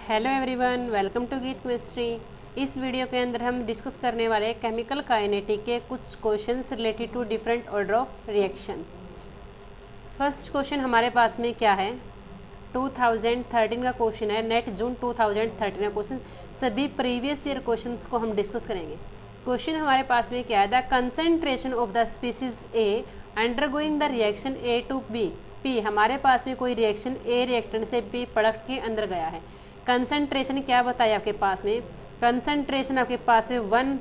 Hello everyone, welcome to गीत chemistry. इस video के अंदर हम डिस्कस करने वाले केमिकल काइनेटिक के कुछ questions related to different order of reaction. First question हमारे पास में क्या है, 2013 का क्वेश्चन है, नेट जून 2013 का क्वेश्चन। सभी प्रीवियस ईयर क्वेश्चंस को हम डिस्कस करेंगे। क्वेश्चन हमारे पास में क्या है, the concentration of the species A undergoing the reaction A to B P. हमारे पास में कोई रिएक्शन ए रिएक्टेंट से बी प्रोडक्ट के अंदर गया है। कंसंट्रेशन क्या बताया आपके पास में, कंसंट्रेशन आपके पास में 1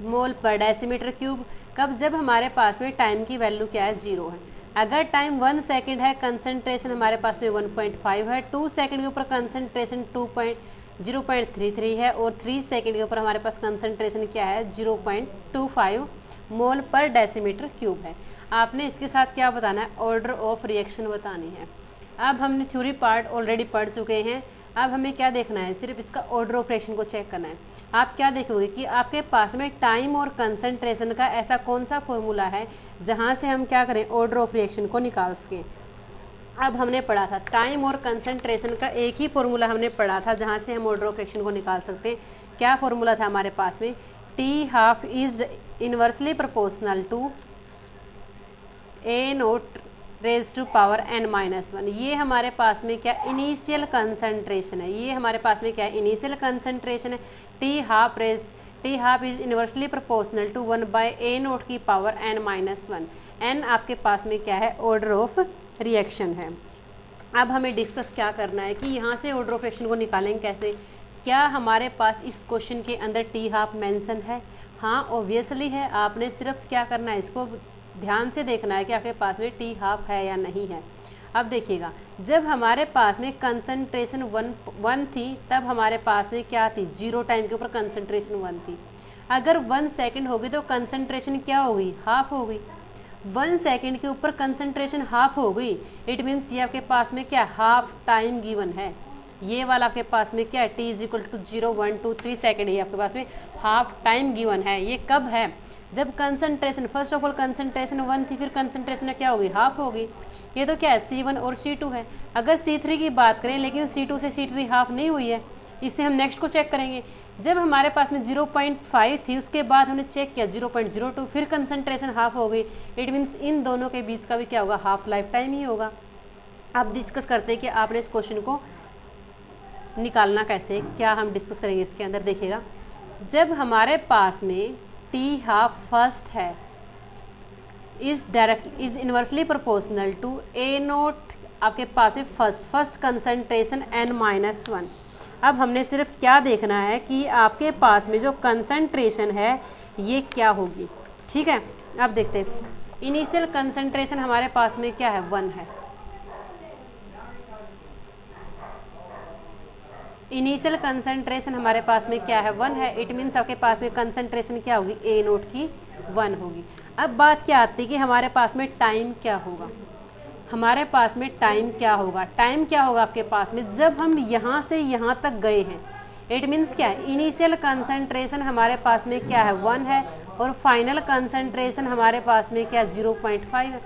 मोल पर डेसीमीटर क्यूब। कब, जब हमारे पास में टाइम की वैल्यू क्या है, 0 है। अगर टाइम 1 सेकंड है, कंसंट्रेशन हमारे पास में 1.5 है। 2 सेकंड के ऊपर कंसंट्रेशन 0.33 है और 3 सेकंड के ऊपर हमारे पास कंसंट्रेशन क्या है, 0.25 मोल पर डेसीमीटर क्यूब है। आपने इसके साथ क्या बताना है, ऑर्डर ऑफ रिएक्शन बतानी है। अब हमने थ्योरी पार्ट ऑलरेडी पढ़ चुके हैं। अब हमें क्या देखना है, सिर्फ इसका ऑर्डर ऑफ रिएक्शन को चेक करना है। आप क्या देखोगे कि आपके पास में टाइम और कंसंट्रेशन का ऐसा कौन सा फॉर्मूला है जहाँ से हम क्या करें, ऑर्डर ऑफ रिएक्शन को निकाल सकें। अब हमने पढ़ा था टाइम और कंसंट्रेशन का एक ही फॉर्मूला हमने पढ़ा था जहाँ से हम ऑर्डर ऑफ रिएक्शन को निकाल सकते हैं। क्या फॉर्मूला था हमारे पास में, T½ is inversely proportional to A0 raise to power n-1। ये हमारे पास में क्या इनिशियल कंसंट्रेशन है, ये हमारे पास में क्या है, इनिशियल कंसंट्रेशन है। T½ is inversely proportional to 1/A0 की पावर n-1। n आपके पास में क्या है, ऑर्डर ऑफ रिएक्शन है। अब हमें डिस्कस क्या करना है कि यहाँ से ऑर्डर ऑफ रिएक्शन को निकालेंगे कैसे। क्या हमारे पास इस क्वेश्चन के अंदर T½ मेंशन है? हाँ, ऑब्वियसली है। आपने सिर्फ क्या करना है, इसको ध्यान से देखना है कि आपके पास में T½ है या नहीं है। अब देखिएगा, जब हमारे पास में कंसंट्रेशन 1 थी, तब हमारे पास में क्या थी, 0 टाइम के ऊपर कंसंट्रेशन 1 थी। अगर 1 सेकंड होगी तो कंसंट्रेशन क्या होगी, हाफ होगी। 1 सेकंड के ऊपर कंसंट्रेशन हाफ हो गई, इट मीन्स ये आपके पास में क्या, हाफ टाइम गिवन है। ये वाला आपके पास में क्या है, T = 0, 1, 2, 3 सेकेंड, ये आपके पास में हाफ टाइम गिवन है। ये कब है, जब concentration, first of all concentration 1 थी, फिर कंसंट्रेशन क्या होगी, हाफ होगी। ये तो क्या है, C1 और C2 है। अगर C3 की बात करें, लेकिन C2 से C3 हाफ नहीं हुई है, इससे हम नेक्स्ट को चेक करेंगे। जब हमारे पास में 0.5 थी, उसके बाद हमने चेक किया 0.02, फिर कंसंट्रेशन हाफ हो गई। इट मीन्स इन दोनों के बीच का भी क्या होगा, हाफ लाइफ टाइम ही होगा। अब डिस्कस करते हैं कि आपने इस क्वेश्चन को निकालना कैसे, क्या हम डिस्कस करेंगे इसके अंदर। देखिएगा, जब हमारे पास में T½ फर्स्ट है, is inversely proportional to A0 आपके पास है फर्स्ट कंसंट्रेशन n-1। अब हमने सिर्फ क्या देखना है कि आपके पास में जो कंसंट्रेशन है ये क्या होगी, ठीक है। अब देखते हैं, इनिशियल कंसंट्रेशन हमारे पास में क्या है, 1 है। इनिशियल कंसंट्रेशन हमारे पास में क्या है, 1 है। इट मीन्स आपके पास में कंसंट्रेशन क्या होगी, A0 की 1 होगी। अब बात क्या आती है कि हमारे पास में टाइम क्या होगा, हमारे पास में टाइम क्या होगा। टाइम क्या होगा आपके पास में, जब हम यहाँ से यहाँ तक गए हैं। इट मीन्स क्या है, इनिशियल कंसंट्रेशन हमारे पास में क्या है, 1 है, और फाइनल कंसंट्रेशन हमारे पास में क्या, 0.5 है।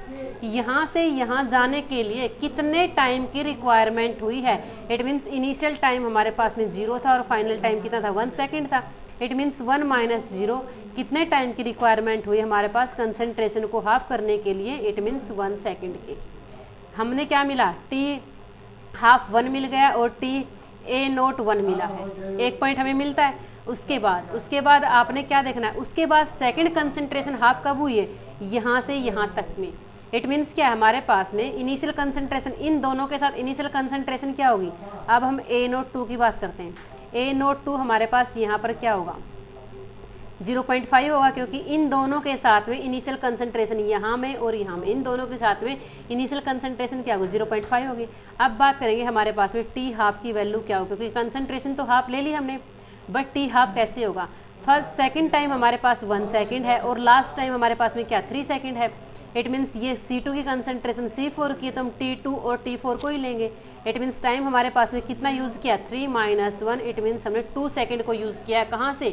यहाँ से यहाँ जाने के लिए कितने टाइम की रिक्वायरमेंट हुई है। इट मीन्स इनिशियल टाइम हमारे पास में 0 था और फाइनल टाइम कितना था, 1 सेकंड था। इट मीन्स 1 - 0 कितने टाइम की रिक्वायरमेंट हुई हमारे पास कंसंट्रेशन को हाफ करने के लिए। इट मीन्स 1 सेकंड की। हमने क्या मिला, T½ 1 मिल गया और A0 1 मिला है, 1 पॉइंट हमें मिलता है। उसके बाद आपने क्या देखना है, उसके बाद सेकंड कंसंट्रेशन हाफ कब हुई है, यहाँ से यहाँ तक में। इट मीन्स क्या है, हमारे पास में इनिशियल कंसंट्रेशन, इन दोनों के साथ इनिशियल कंसंट्रेशन क्या होगी। अब हम A02 की बात करते हैं। A02 हमारे पास यहाँ पर क्या होगा, 0.5 होगा, क्योंकि इन दोनों के साथ में इनिशियल कंसंट्रेशन यहाँ में और यहाँ में, इन दोनों के साथ में इनिशियल कंसंट्रेशन क्या होगी, 0.5 होगी। अब बात करेंगे हमारे पास में T½ की वैल्यू क्या होगी, क्योंकि कंसंट्रेशन तो हाफ ले ली हमने, बट T½ कैसे होगा। फर्स्ट सेकंड टाइम हमारे पास 1 सेकंड है और लास्ट टाइम हमारे पास में क्या, 3 सेकंड है। इट मीन्स ये C2 की कंसंट्रेशन C4 की, तो हम T2 और T4 को ही लेंगे। इट मीन्स टाइम हमारे पास में कितना यूज़ किया, 3 - 1। इट मीन्स हमने 2 सेकंड को यूज़ किया है, कहाँ से,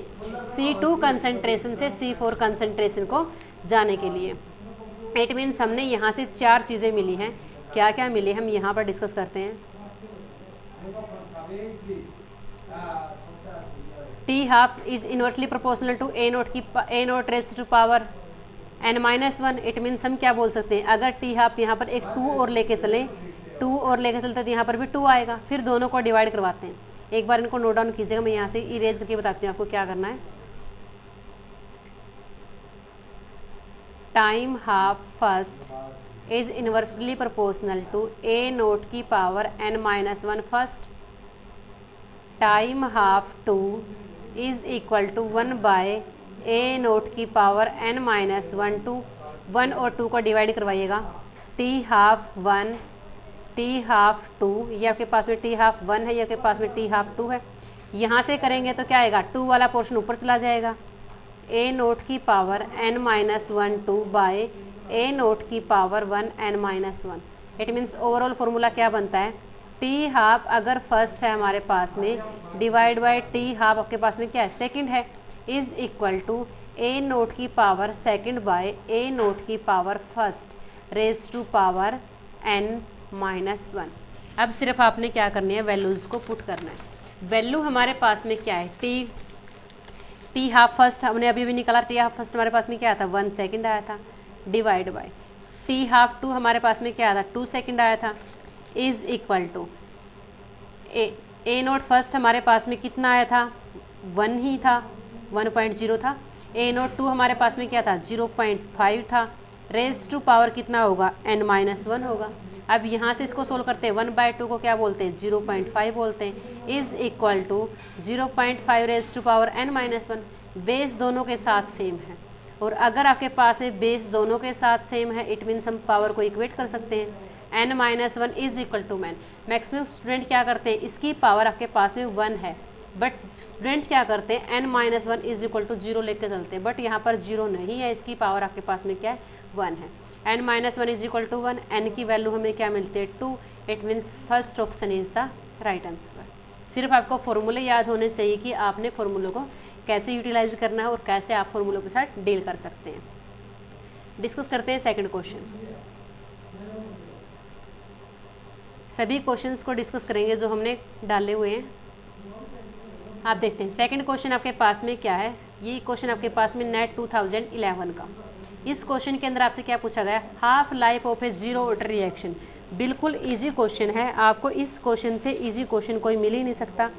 C2 कंसंट्रेशन से C4 कंसंट्रेशन को जाने के लिए। इट मीन्स हमने यहाँ से 4 चीज़ें मिली हैं। क्या क्या मिली हम यहाँ पर डिस्कस करते हैं। T half is inversely proportional to A naught raise to power n-1। It means हम क्या बोल सकते हैं, अगर टी हाफ यहाँ पर एक 2 और लेके चले तो यहाँ पर भी 2 आएगा। फिर दोनों को डिवाइड करवाते हैं। एक बार इनको नोट डाउन कीजिएगा, मैं यहाँ से इरेज करके बताती हूँ आपको क्या करना है। Time half first is inversely proportional to A naught की power n-1 first. Time half 2 is equal to 1 by A naught की पावर n-1 टू 1 और 2 को डिवाइड करवाइएगा। टी हाफ 1 टी हाफ 2, ये आपके पास में टी हाफ 1 है, ये आपके पास में टी हाफ 2 है। यहाँ से करेंगे तो क्या आएगा, 2 वाला पोर्शन ऊपर चला जाएगा। ए नोट की power n-1 2 bye A naught की power 1 n-1। It means overall formula क्या बनता है, टी हाफ अगर फर्स्ट है हमारे पास में डिवाइड बाय टी हाफ आपके पास में क्या है, सेकंड है, is equal to A naught की power second by A naught की power first raise to power n-1। अब सिर्फ आपने क्या करनी है, वैल्यूज़ को पुट करना है। वैल्यू हमारे पास में क्या है, टी हाफ फर्स्ट हमने अभी भी निकाला, टी हाफ फर्स्ट हमारे पास में क्या आया था, 1 सेकंड आया था, डिवाइड बाय टी हाफ 2 हमारे पास में क्या आया था, 2 सेकंड आया था, is equal to A naught first हमारे पास में कितना आया था, 1 ही था, 1.0 था। ए नोट 2 हमारे पास में क्या था, 0.5 था। रेज टू पावर कितना होगा, n-1 होगा। अब यहाँ से इसको सोल्व करते हैं, 1/2 को क्या बोलते हैं, 0.5 बोलते हैं, is equal to 0.5 raise to power n-1। Base दोनों के साथ सेम है, और अगर आपके पास में बेस दोनों के साथ सेम है, इट मीन्स हम पावर को इक्वेट कर सकते हैं। n-1 is equal to maximum student क्या करते हैं, इसकी पावर आपके पास में 1 है, बट स्टूडेंट क्या करते हैं, n-1 इज इक्वल टू 0 लेके चलते हैं, बट यहाँ पर 0 नहीं है, इसकी पावर आपके पास में क्या है, 1 है। n-1 is equal to 1, n की वैल्यू हमें क्या मिलती है, 2। It means first option is the right answer. सिर्फ आपको फॉर्मूले याद होने चाहिए कि आपने फॉर्मूलों को कैसे यूटिलाइज करना है और कैसे आप फॉर्मूलों के साथ डील कर सकते हैं। डिस्कस करते हैं सेकंड क्वेश्चन। सभी क्वेश्चंस को डिस्कस करेंगे जो हमने डाले हुए हैं। आप देखते हैं सेकंड क्वेश्चन आपके पास में क्या है। ये क्वेश्चन आपके पास में नेट 2011 का। इस क्वेश्चन के अंदर आपसे क्या पूछा गया, half life of A zero order reaction. बिल्कुल इजी क्वेश्चन है, आपको इस क्वेश्चन से इजी क्वेश्चन कोई मिल ही नहीं सकता।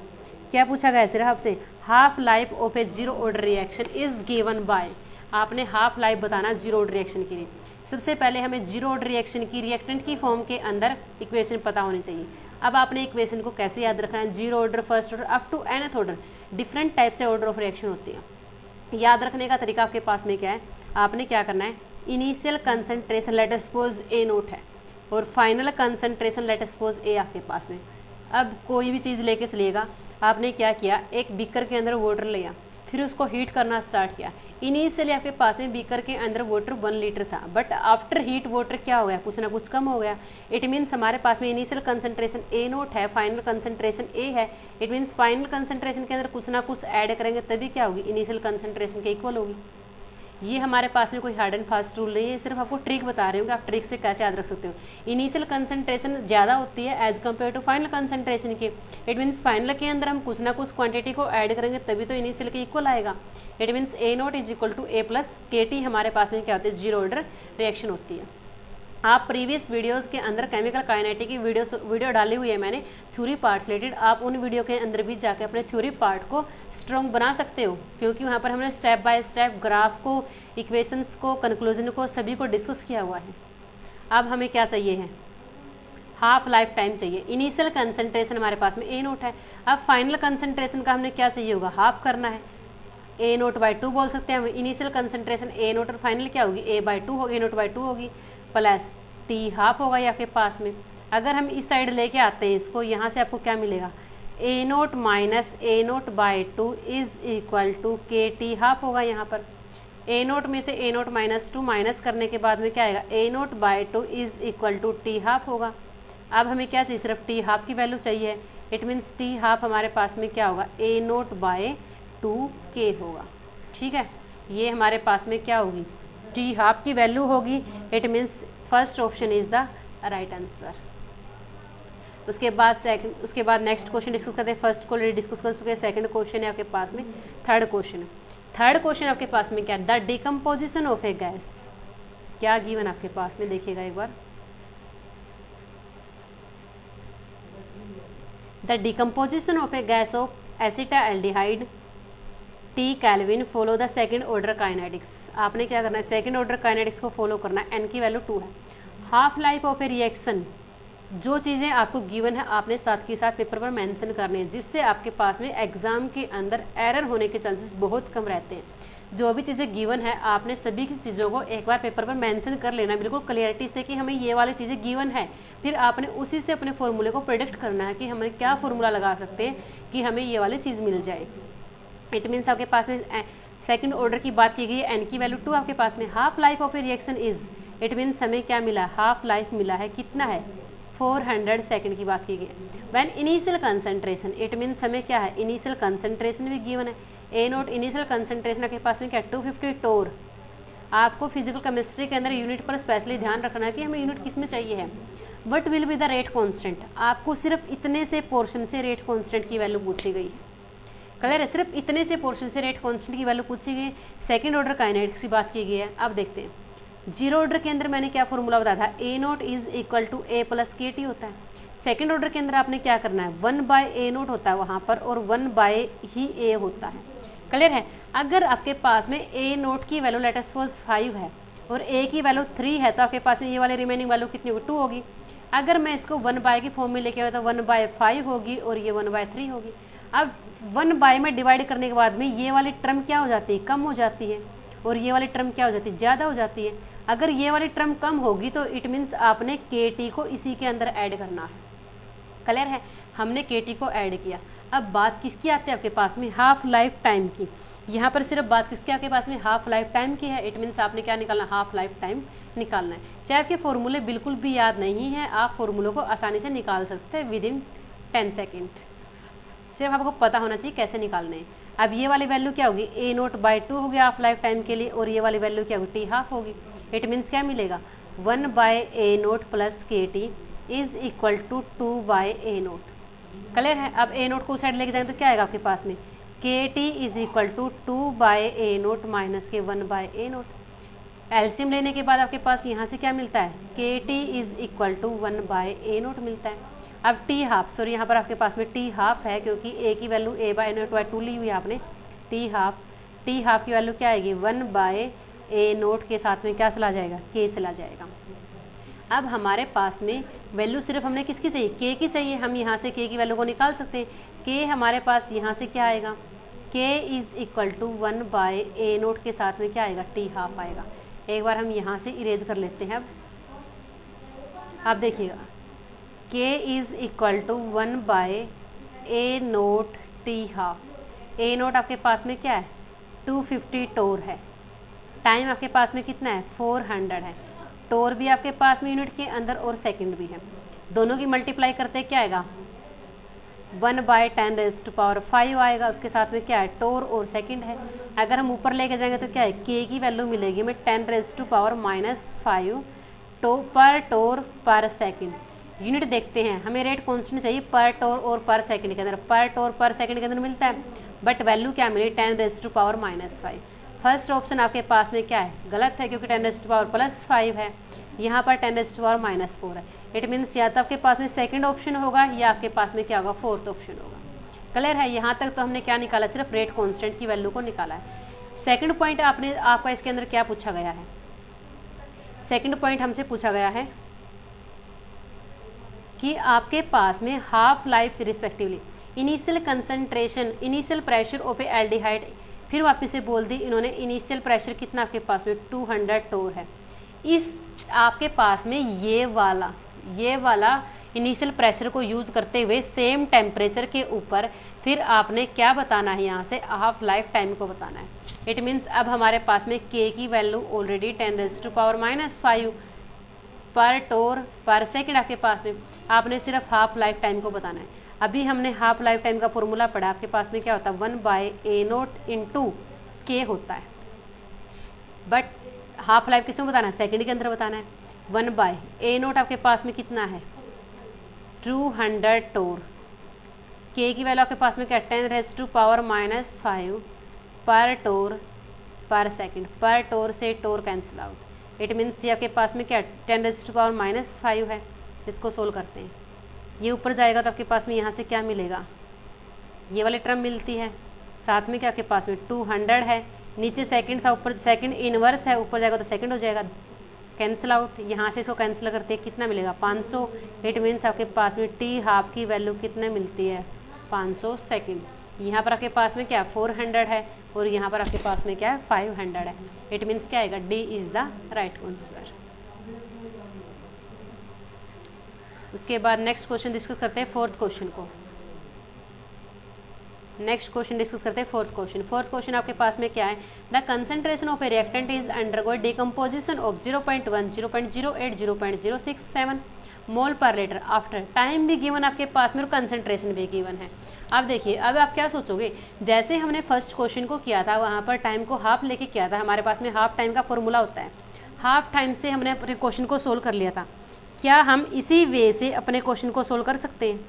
क्या पूछा गया है सिर्फ आपसे, half life of A zero order reaction is given by. आपने हाफ लाइफ बताना जीरो ऑर्डर रिएक्शन के लिए। सबसे पहले हमें जीरो ऑर्डर रिएक्शन की रिएक्टेंट की फॉर्म के अंदर इक्वेशन पता होनी चाहिए। अब आपने इक्वेशन को कैसे याद रखना है, zero order, first order up to nth order, different type से ऑर्डर ऑफ रिएक्शन होती है। याद रखने का तरीका आपके पास में क्या है, आपने क्या करना है, initial concentration let us suppose A naught है और final concentration let us suppose A आपके पास में। अब कोई भी चीज़ लेके चलिएगा, आपने क्या किया, एक बीकर के अंदर वाटर लिया, फिर उसको हीट करना स्टार्ट किया। इनिशियली आपके पास में बीकर के अंदर वाटर 1 लीटर था, बट आफ्टर हीट वाटर क्या हो गया, कुछ ना कुछ कम हो गया। इट मीन्स हमारे पास में इनिशियल कंसंट्रेशन ए नोट है, फाइनल कंसंट्रेशन ए है। इट मीन्स फाइनल कंसंट्रेशन के अंदर कुछ ना कुछ ऐड करेंगे तभी क्या होगी, इनिशियल कंसंट्रेशन के इक्वल होगी। ये हमारे पास में कोई हार्ड एंड फास्ट रूल नहीं है, सिर्फ आपको ट्रिक बता रही हूँ कि आप ट्रिक से कैसे याद रख सकते हो। इनिशियल कंसंट्रेशन ज़्यादा होती है as compare to final concentration के। इट मीन्स फाइनल के अंदर हम कुछ ना कुछ क्वांटिटी को ऐड करेंगे तभी तो इनिशियल के इक्वल आएगा। It means A naught is equal to A plus K T हमारे पास में क्या होती है, जीरो ऑर्डर रिएक्शन होती है। आप प्रीवियस वीडियोस के अंदर केमिकल काइनेटिक की वीडियो डाली हुई है मैंने थ्योरी पार्ट रिलेटेड, आप उन वीडियो के अंदर भी जाकर अपने थ्योरी पार्ट को स्ट्रॉन्ग बना सकते हो, क्योंकि वहाँ पर हमने स्टेप बाय स्टेप ग्राफ को, इक्वेशंस को, कंक्लूजन को, सभी को डिस्कस किया हुआ है। अब हमें क्या चाहिए है, हाफ लाइफ टाइम चाहिए। इनिशियल कंसंट्रेशन हमारे पास में ए नोट है, अब फाइनल कंसंट्रेशन का हमने क्या चाहिए होगा, हाफ करना है। ए नोट बाई 2 बोल सकते हैं हम। इनिशियल कंसंट्रेशन ए नोट और फाइनल क्या होगी, ए बाई 2 होगी, ए नोट बाई 2 होगी, प्लस टी हाफ होगा ये आपके पास में। अगर हम इस साइड लेके आते हैं इसको, यहाँ से आपको क्या मिलेगा, A naught minus A naught by 2 is equal to K T half होगा। यहाँ पर ए नोट में से ए नोट माइनस 2 माइनस करने के बाद में क्या आएगा, A naught by 2 is equal to T half होगा। अब हमें क्या चाहिए, सिर्फ टी हाफ की वैल्यू चाहिए। इट मीन्स टी हाफ हमारे पास में क्या होगा, ए नोट बाय 2 के होगा। ठीक है, ये हमारे पास में क्या होगी, टी हाफ की वैल्यू होगी। It means first option is the right answer. उसके बाद नेक्स्ट क्वेश्चन डिस्कस करते हैं। फर्स्ट को ऑलरेडी डिस्कस कर चुके हैं, सेकंड क्वेश्चन है आपके पास में, थर्ड क्वेश्चन है। थर्ड क्वेश्चन आपके पास में क्या, the decomposition of a gas, क्या गिवन आपके पास में, देखिएगा एक बार। The decomposition of a gas of acetaldehyde T kelvin follow the second order kinetics. आपने क्या करना है, सेकंड ऑर्डर काइनेटिक्स को फॉलो करना है। एन की वैल्यू 2 है। Half life of a reaction, जो चीज़ें आपको गिवन है आपने साथ के साथ पेपर पर मेंशन करनी है, जिससे आपके पास में एग्जाम के अंदर एरर होने के चांसेस बहुत कम रहते हैं। जो भी चीज़ें गिवन है आपने सभी की चीज़ों को एक बार पेपर पर मेंशन कर लेना बिल्कुल क्लियरिटी से कि हमें ये वाली चीज़ें गिवन है। फिर आपने उसी से अपने फॉर्मूले को प्रेडिक्ट करना है कि हमें क्या फॉर्मूला लगा सकते हैं कि हमें ये वाली चीज़ मिल जाए। इट मीन्स आपके पास में सेकंड ऑर्डर की बात की गई है, एन की वैल्यू 2 आपके पास में। Half life of a reaction is, it means हमें क्या मिला, हाफ लाइफ मिला है, कितना है 400 सेकंड की बात की गई है। When initial concentration, it means हमें क्या है, इनिशियल कंसंट्रेशन भी गिवन है। ए नोट इनिशियल कंसंट्रेशन आपके पास में क्या, 250 टोर। आपको फिजिकल केमिस्ट्री के अंदर यूनिट पर स्पेशली ध्यान रखना है कि हमें यूनिट किस में चाहिए है। What will be the rate constant, आपको सिर्फ इतने से पोर्शन से रेट कॉन्स्टेंट की वैल्यू पूछी गई है। क्लियर है, सिर्फ इतने से पोर्शन से रेट कॉन्स्टेंट की वैल्यू पूछी गई है। सेकंड ऑर्डर काइनेटिक्स की बात की गई है। अब देखते हैं जीरो ऑर्डर के अंदर मैंने क्या फॉर्मूला बताया था, A naught is equal to A plus K T होता है। सेकंड ऑर्डर के अंदर आपने क्या करना है, 1/a नोट होता है वहाँ पर और 1/a ही a होता है। क्लियर है, अगर आपके पास में ए नोट की वैल्यू लेट अस सपोज 5 है और a की वैल्यू 3 है, तो आपके पास में ये वाली रिमेनिंग वैल्यू कितनी होगी, 2 होगी। अगर मैं इसको 1/, की फॉर्म में लेके आया तो 1/5 होगी और ये 1/3 होगी। अब 1/, में डिवाइड करने के बाद में ये वाली टर्म क्या हो जाती है, कम हो जाती है, और ये वाली टर्म क्या हो जाती है, ज़्यादा हो जाती है। अगर ये वाली टर्म कम होगी तो इट मीन्स आपने के टी को इसी के अंदर ऐड करना है। क्लियर है, हमने के टी को ऐड किया। अब बात किसकी आती है आपके पास में, हाफ लाइफ टाइम की। यहाँ पर सिर्फ बात किसके आपके पास में, हाफ लाइफ टाइम की है। इट मीन्स आपने क्या निकालना, हाफ लाइफ टाइम निकालना है। चाहे आपके फॉर्मूले बिल्कुल भी याद नहीं है, आप फॉर्मूलों को आसानी से निकाल सकते हैं विदिन 10 सेकेंड। सिर्फ आपको पता होना चाहिए कैसे निकालने हैं। अब ये वाली वैल्यू क्या होगी, ए नोट बाई 2 हो गया हाफ लाइफ टाइम के लिए, और ये वाली वैल्यू क्या होगी, टी हाफ होगी। इट मीन्स क्या मिलेगा, 1/a naught plus K T is equal to 2/a naught. Clear है, अब ए नोट को साइड लेके जाएंगे तो क्या आएगा आपके पास में, K T is equal to 2/a naught minus K 1/a note. LCM लेने के बाद आपके पास यहाँ से क्या मिलता है, K T is equal to 1/a naught मिलता है। अब टी हाफ, सॉरी यहाँ पर आपके पास में टी हाफ है क्योंकि ए की वैल्यू a/2 ली हुई है आपने। टी हाफ की वैल्यू क्या आएगी, 1/a नोट के साथ में क्या चला जाएगा, के चला जाएगा। अब हमारे पास में वैल्यू सिर्फ हमने किसकी चाहिए, के की चाहिए। हम यहाँ से के की वैल्यू को निकाल सकते हैं। के हमारे पास यहाँ से क्या आएगा, के is equal to 1/a naught के साथ में क्या आएगा, टी हाफ आएगा। एक बार हम यहाँ से इरेज कर लेते हैं। अब देखिएगा, K is equal to 1/a naught T half. A naught आपके पास में क्या है, 250 टोर है। टाइम आपके पास में कितना है, 400 है। टोर भी आपके पास में यूनिट के अंदर और सेकंड भी है। दोनों की मल्टीप्लाई करते क्या आएगा, 1/10⁵ आएगा। उसके साथ में क्या है, टोर और सेकंड है। अगर हम ऊपर लेके जाएंगे तो क्या है, के की वैल्यू मिलेगी हमें 10⁻⁻5 पर टोर पर सेकंड। यूनिट देखते हैं, हमें रेट कॉन्स्टेंट चाहिए पर टोर और पर सेकंड के अंदर। पर टोर पर सेकंड के अंदर मिलता है, बट वैल्यू क्या मिली, 10⁻⁻5। फर्स्ट ऑप्शन आपके पास में क्या है, गलत है क्योंकि 10⁻+5 है। यहाँ पर 10⁻⁻4 है। इट मीन्स या तो आपके पास में सेकंड ऑप्शन होगा या आपके पास में क्या होगा, फोर्थ ऑप्शन होगा। क्लियर है, यहाँ तक तो हमने क्या निकाला, सिर्फ रेट कांस्टेंट की वैल्यू को निकाला है। सेकंड पॉइंट आपका इसके अंदर क्या पूछा गया है, सेकंड पॉइंट हमसे पूछा गया है कि आपके पास में half life respectively initial concentration, initial pressure of A aldehyde. फिर वापस से बोल दी इन्होंने, इनिशियल प्रेशर कितना आपके पास में 200 टोर है। इस आपके पास में ये वाला इनिशियल प्रेशर को यूज करते हुए सेम टेम्परेचर के ऊपर फिर आपने क्या बताना है, यहाँ से हाफ लाइफ टाइम को बताना है। इट मीन्स अब हमारे पास में के की वैल्यू ऑलरेडी 10⁻⁻5 पर टोर पर सेकंड आपके पास में, आपने सिर्फ हाफ लाइफ टाइम को बताना है। अभी हमने हाफ लाइफ टाइम का फॉर्मूला पढ़ा, आपके पास में क्या होता है, 1/a नोट इंटू के होता है। बट हाफ लाइफ किसमें बताना है, सेकंड के अंदर बताना है। 1/a नोट आपके पास में कितना है, 200 टोर, के की वैल्यू आपके पास में क्या 10⁻⁻⁵ पर टोर पर सेकंड। पर टोर से टोर कैंसिल आउट, इट मीन्स ये आपके पास में क्या 10⁻⁵ है। इसको सोल्व करते हैं, ये ऊपर जाएगा तो आपके पास में यहाँ से क्या मिलेगा, ये वाली टर्म मिलती है, साथ में क्या आपके पास में 200 है, नीचे सेकंड था, ऊपर सेकंड इनवर्स है, ऊपर जाएगा तो सेकंड हो जाएगा, कैंसिल आउट। यहाँ से इसको कैंसिल करते हैं, कितना मिलेगा 500। इट मीन्स आपके पास में टी हाफ की वैल्यू कितने मिलती है 500 सेकंड। यहाँ पर आपके पास में क्या 400 है और यहाँ पर आपके पास में क्या है 500 है। इट मीन्स क्या आएगा, D is the right answer. उसके बाद नेक्स्ट क्वेश्चन डिस्कस करते हैं फोर्थ क्वेश्चन को। नेक्स्ट क्वेश्चन डिस्कस करते हैं फोर्थ क्वेश्चन। फोर्थ क्वेश्चन आपके पास में क्या है, the concentration of A reactant is undergo decomposition of 0.1, 0.08, 0.067 मोल पर लीटर आफ्टर टाइम भी गिवन आपके पास में और कंसंट्रेशन भी गिवन है। अब देखिए, अब आप क्या सोचोगे, जैसे हमने फर्स्ट क्वेश्चन को किया था वहाँ पर टाइम को हाफ लेके किया था, हमारे पास में हाफ टाइम का फॉर्मूला होता है, हाफ टाइम से हमने अपने क्वेश्चन को सोल्व कर लिया था। क्या हम इसी वे से अपने क्वेश्चन को सोल्व कर सकते हैं?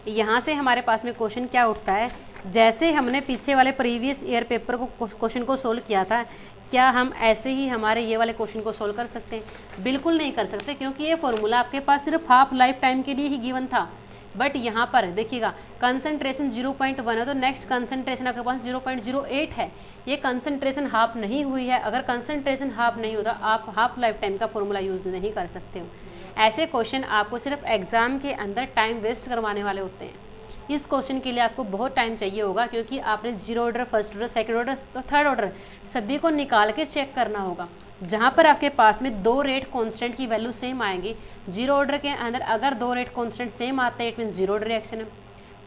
यहाँ से हमारे पास में क्वेश्चन क्या उठता है, जैसे हमने पीछे वाले प्रीवियस ईयर पेपर को क्वेश्चन को सोल्व किया था, क्या हम ऐसे ही हमारे ये वाले क्वेश्चन को सोल्व कर सकते हैं? बिल्कुल नहीं कर सकते, क्योंकि ये फॉर्मूला आपके पास सिर्फ हाफ लाइफ टाइम के लिए ही गिवन था। बट यहाँ पर देखिएगा कंसंट्रेशन 0.1 है तो नेक्स्ट कंसंट्रेशन आपके पास 0.08 है, ये कंसंट्रेशन हाफ नहीं हुई है। अगर कंसंट्रेशन हाफ नहीं होता आप हाफ लाइफ टाइम का फॉर्मूला यूज़ नहीं कर सकते हो। ऐसे क्वेश्चन आपको सिर्फ एग्जाम के अंदर टाइम वेस्ट करवाने वाले होते हैं। इस क्वेश्चन के लिए आपको बहुत टाइम चाहिए होगा, क्योंकि आपने zero order, first order, second order तो थर्ड ऑर्डर सभी को निकाल के चेक करना होगा। जहाँ पर आपके पास में दो रेट कांस्टेंट की वैल्यू सेम आएंगी, जीरो ऑर्डर के अंदर अगर दो रेट कांस्टेंट सेम आते हैं it mean zero order reaction है।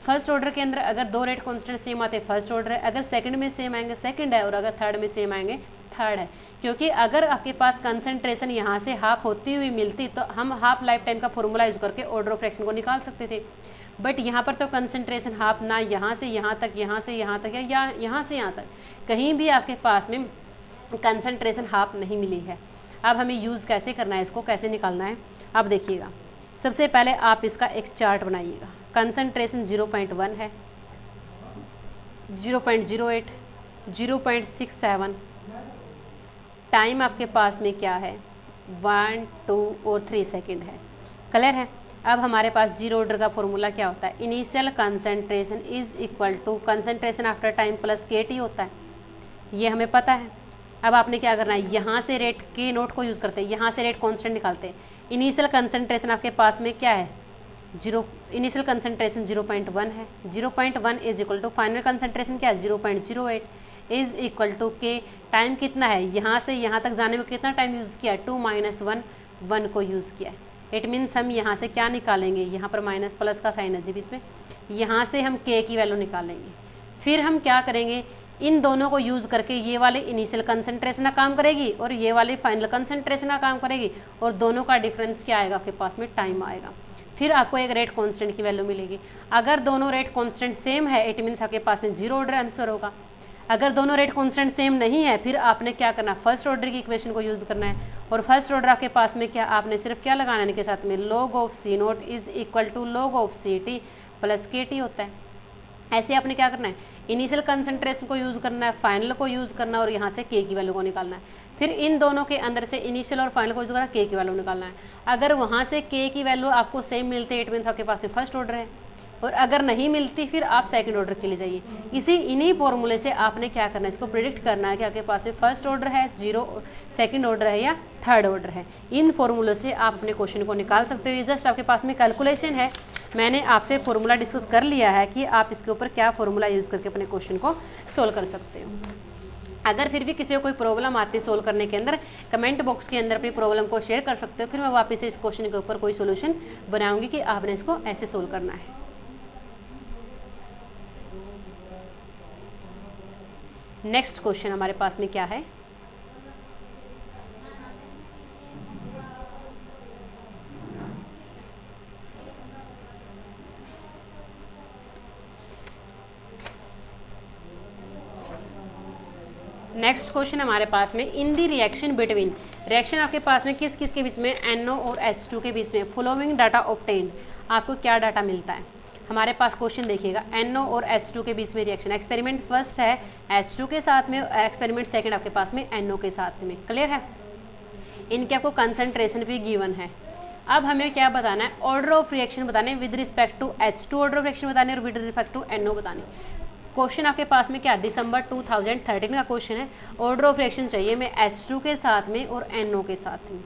फर्स्ट ऑर्डर के अंदर अगर दो रेट कांस्टेंट सेम आते हैं फर्स्ट ऑर्डर है, अगर सेकंड में सेम आएंगे सेकंड है, और अगर थर्ड में सेम आएंगे थर्ड है। क्योंकि अगर आपके पास कंसंट्रेशन यहाँ से हाफ होती हुई मिलती तो हम हाफ लाइफ टाइम का फॉर्मूला यूज करके ऑर्डर ऑफ रिएक्शन को निकाल सकते थे। बट यहाँ पर तो कंसंट्रेशन हाफ ना यहाँ से यहाँ तक, यहाँ से यहाँ तक या यहाँ से यहाँ तक, कहीं भी आपके पास में कंसंट्रेशन हाफ नहीं मिली है। अब हमें यूज़ कैसे करना है, इसको कैसे निकालना है, अब देखिएगा। सबसे पहले आप इसका एक चार्ट बनाइएगा। कंसंट्रेशन 0.1 है, 0.08, 0.67, टाइम आपके पास में क्या है 1, 2 और 3 सेकेंड है। क्लियर है? अब हमारे पास जीरो ऑर्डर का फॉर्मूला क्या होता है, initial concentration is equal to concentration after time plus KT होता है, ये हमें पता है। अब आपने क्या करना है, यहाँ से रेट के नोट को यूज़ करते हैं, यहाँ से रेट कांस्टेंट निकालते हैं। इनिशियल कंसंट्रेशन आपके पास में क्या है इनिशियल कंसंट्रेशन 0.1 है, 0.1 is equal to final concentration क्या है 0.08 is equal to K time कितना है, यहाँ से यहाँ तक जाने में कितना टाइम यूज़ किया 2 - 1 को यूज़ किया है। इट मीन्स हम यहाँ से क्या निकालेंगे, यहाँ पर माइनस प्लस का साइन है जी बीच में, यहाँ से हम K की वैल्यू निकालेंगे। फिर हम क्या करेंगे, इन दोनों को यूज़ करके ये वाले इनिशियल कंसंट्रेशन का काम करेगी और ये वाली फाइनल कंसंट्रेशन का काम करेगी, और दोनों का डिफरेंस क्या आएगा आपके पास में टाइम आएगा। फिर आपको एक रेट कांस्टेंट की वैल्यू मिलेगी। अगर दोनों रेट कांस्टेंट सेम है इट मीन्स आपके पास में जीरो ऑर्डर आंसर होगा। अगर दोनों रेट कांस्टेंट सेम नहीं है फिर आपने क्या करना, फर्स्ट ऑर्डर की इक्वेशन को यूज़ करना है। और फर्स्ट ऑर्डर आपके पास में क्या, आपने सिर्फ क्या लगाना है इनके साथ में, log of C0 is equal to log of CT plus KT होता है। ऐसे आपने क्या करना है, इनिशियल कंसंट्रेशन को यूज़ करना है, फाइनल को यूज़ करना है और यहाँ से K की वैल्यू को निकालना है। फिर इन दोनों के अंदर से इनिशियल और फाइनल को यूज़ करना, K की वैल्यू निकालना है। अगर वहाँ से K की वैल्यू आपको सेम मिलती है इट मीन्स आपके पास में फर्स्ट ऑर्डर है, और अगर नहीं मिलती फिर आप सेकंड ऑर्डर के लिए जाइए। इन्हीं फॉर्मूले से आपने क्या करना है, इसको प्रिडिक्ट करना है कि आपके पास में फर्स्ट ऑर्डर है, जीरो सेकंड ऑर्डर है या थर्ड ऑर्डर है। इन फॉर्मूलों से आप अपने क्वेश्चन को निकाल सकते हो। ये जस्ट आपके पास में कैलकुलेशन है, मैंने आपसे फॉर्मूला डिस्कस कर लिया है कि आप इसके ऊपर क्या फॉर्मूला यूज़ करके अपने क्वेश्चन को सोल्व कर सकते हो। अगर फिर भी किसी को कोई प्रॉब्लम आती है सोल्व करने के अंदर, कमेंट बॉक्स के अंदर अपनी प्रॉब्लम को शेयर कर सकते हो, फिर मैं वापस से इस क्वेश्चन के ऊपर कोई सोल्यूशन बनाऊंगी कि आपने इसको ऐसे सोल्व करना है। नेक्स्ट क्वेश्चन हमारे पास में क्या है, नेक्स्ट क्वेश्चन हमारे पास में इन दी रिएक्शन बिटवीन रिएक्शन आपके पास में किस किस के बीच में, NO और H2 के बीच में। फॉलोइंग डाटा ऑब्टेन्ड, आपको क्या डाटा मिलता है। हमारे पास क्वेश्चन देखिएगा, NO और H2 के बीच में रिएक्शन। एक्सपेरिमेंट फर्स्ट है H2 के साथ में, एक्सपेरिमेंट सेकंड आपके पास में NO के साथ में। क्लियर है। इनके आपको कंसंट्रेशन भी गिवन है। अब हमें क्या बताना है, ऑर्डर ऑफ रिएक्शन बताने with respect to H2 order of reaction बताने और विद रिस्पेक्ट टू NO बताने। क्वेश्चन आपके पास में क्या, दिसंबर 2013 का क्वेश्चन है। ऑर्डर ऑफ रिएक्शन चाहिए मैं H2 के साथ में और NO के साथ में।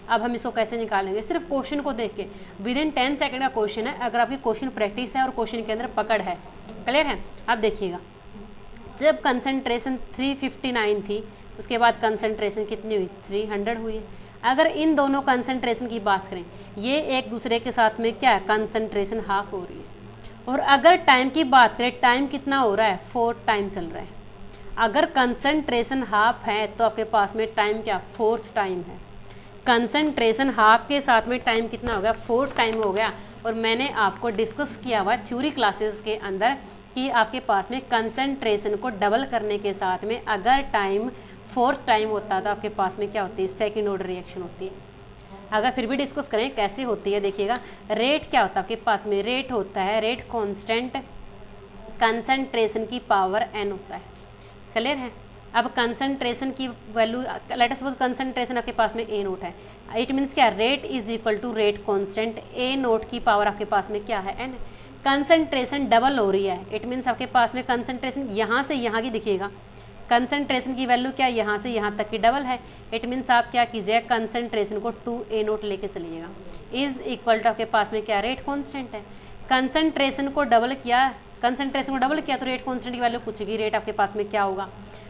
अब हम इसको कैसे निकालेंगे, सिर्फ क्वेश्चन को देख के। विद इन 10 सेकंड का क्वेश्चन है, अगर आपकी क्वेश्चन प्रैक्टिस है और क्वेश्चन के अंदर पकड़ है। क्लियर है। अब देखिएगा, जब कंसंट्रेशन 359 थी, उसके बाद कंसंट्रेशन कितनी हुई, 300 हुई है। अगर इन दोनों कंसंट्रेशन की बात करें, ये एक दूसरे के साथ में क्या है, कंसंट्रेशन हाफ हो रही है। और अगर टाइम की बात करें, टाइम कितना हो रहा है, 4 टाइम चल रहा है। अगर कंसंट्रेशन हाफ है तो आपके पास में टाइम क्या, 4th टाइम है। कंसंट्रेशन हाफ के साथ में टाइम कितना हो गया, 4 टाइम हो गया। और मैंने आपको डिस्कस किया हुआ थ्योरी क्लासेस के अंदर कि आपके पास में कंसंट्रेशन को डबल करने के साथ में अगर टाइम 4th टाइम होता है तो आपके पास में क्या होती है, सेकंड ऑर्डर रिएक्शन होती है। अगर फिर भी डिस्कस करें कैसे होती है, देखिएगा रेट क्या होता है आपके पास में, रेट होता है रेट कांस्टेंट कंसंट्रेशन की पावर n होता है। क्लियर है। अब कंसंट्रेशन की value, let us suppose concentration आपके पास में A0 है, इट मीन्स क्या, rate is equal to rate constant A0 की पावर आपके पास में क्या है, n। कंसंट्रेशन डबल हो रही है, इट मीन्स आपके पास में कंसंट्रेशन यहाँ से यहाँ की दिखेगा, कंसंट्रेशन की वैल्यू क्या, यहाँ से यहाँ तक की डबल है। इट मीन्स आप क्या कीजिए, कंसंट्रेशन को 2A0 लेके चलिएगा, इज इक्वल टू आपके पास में क्या, रेट कांस्टेंट है। कंसंट्रेशन को डबल किया, कंसंट्रेशन को डबल किया तो रेट कांस्टेंट की वैल्यू कुछ भी, रेट आपके पास में क्या होगा।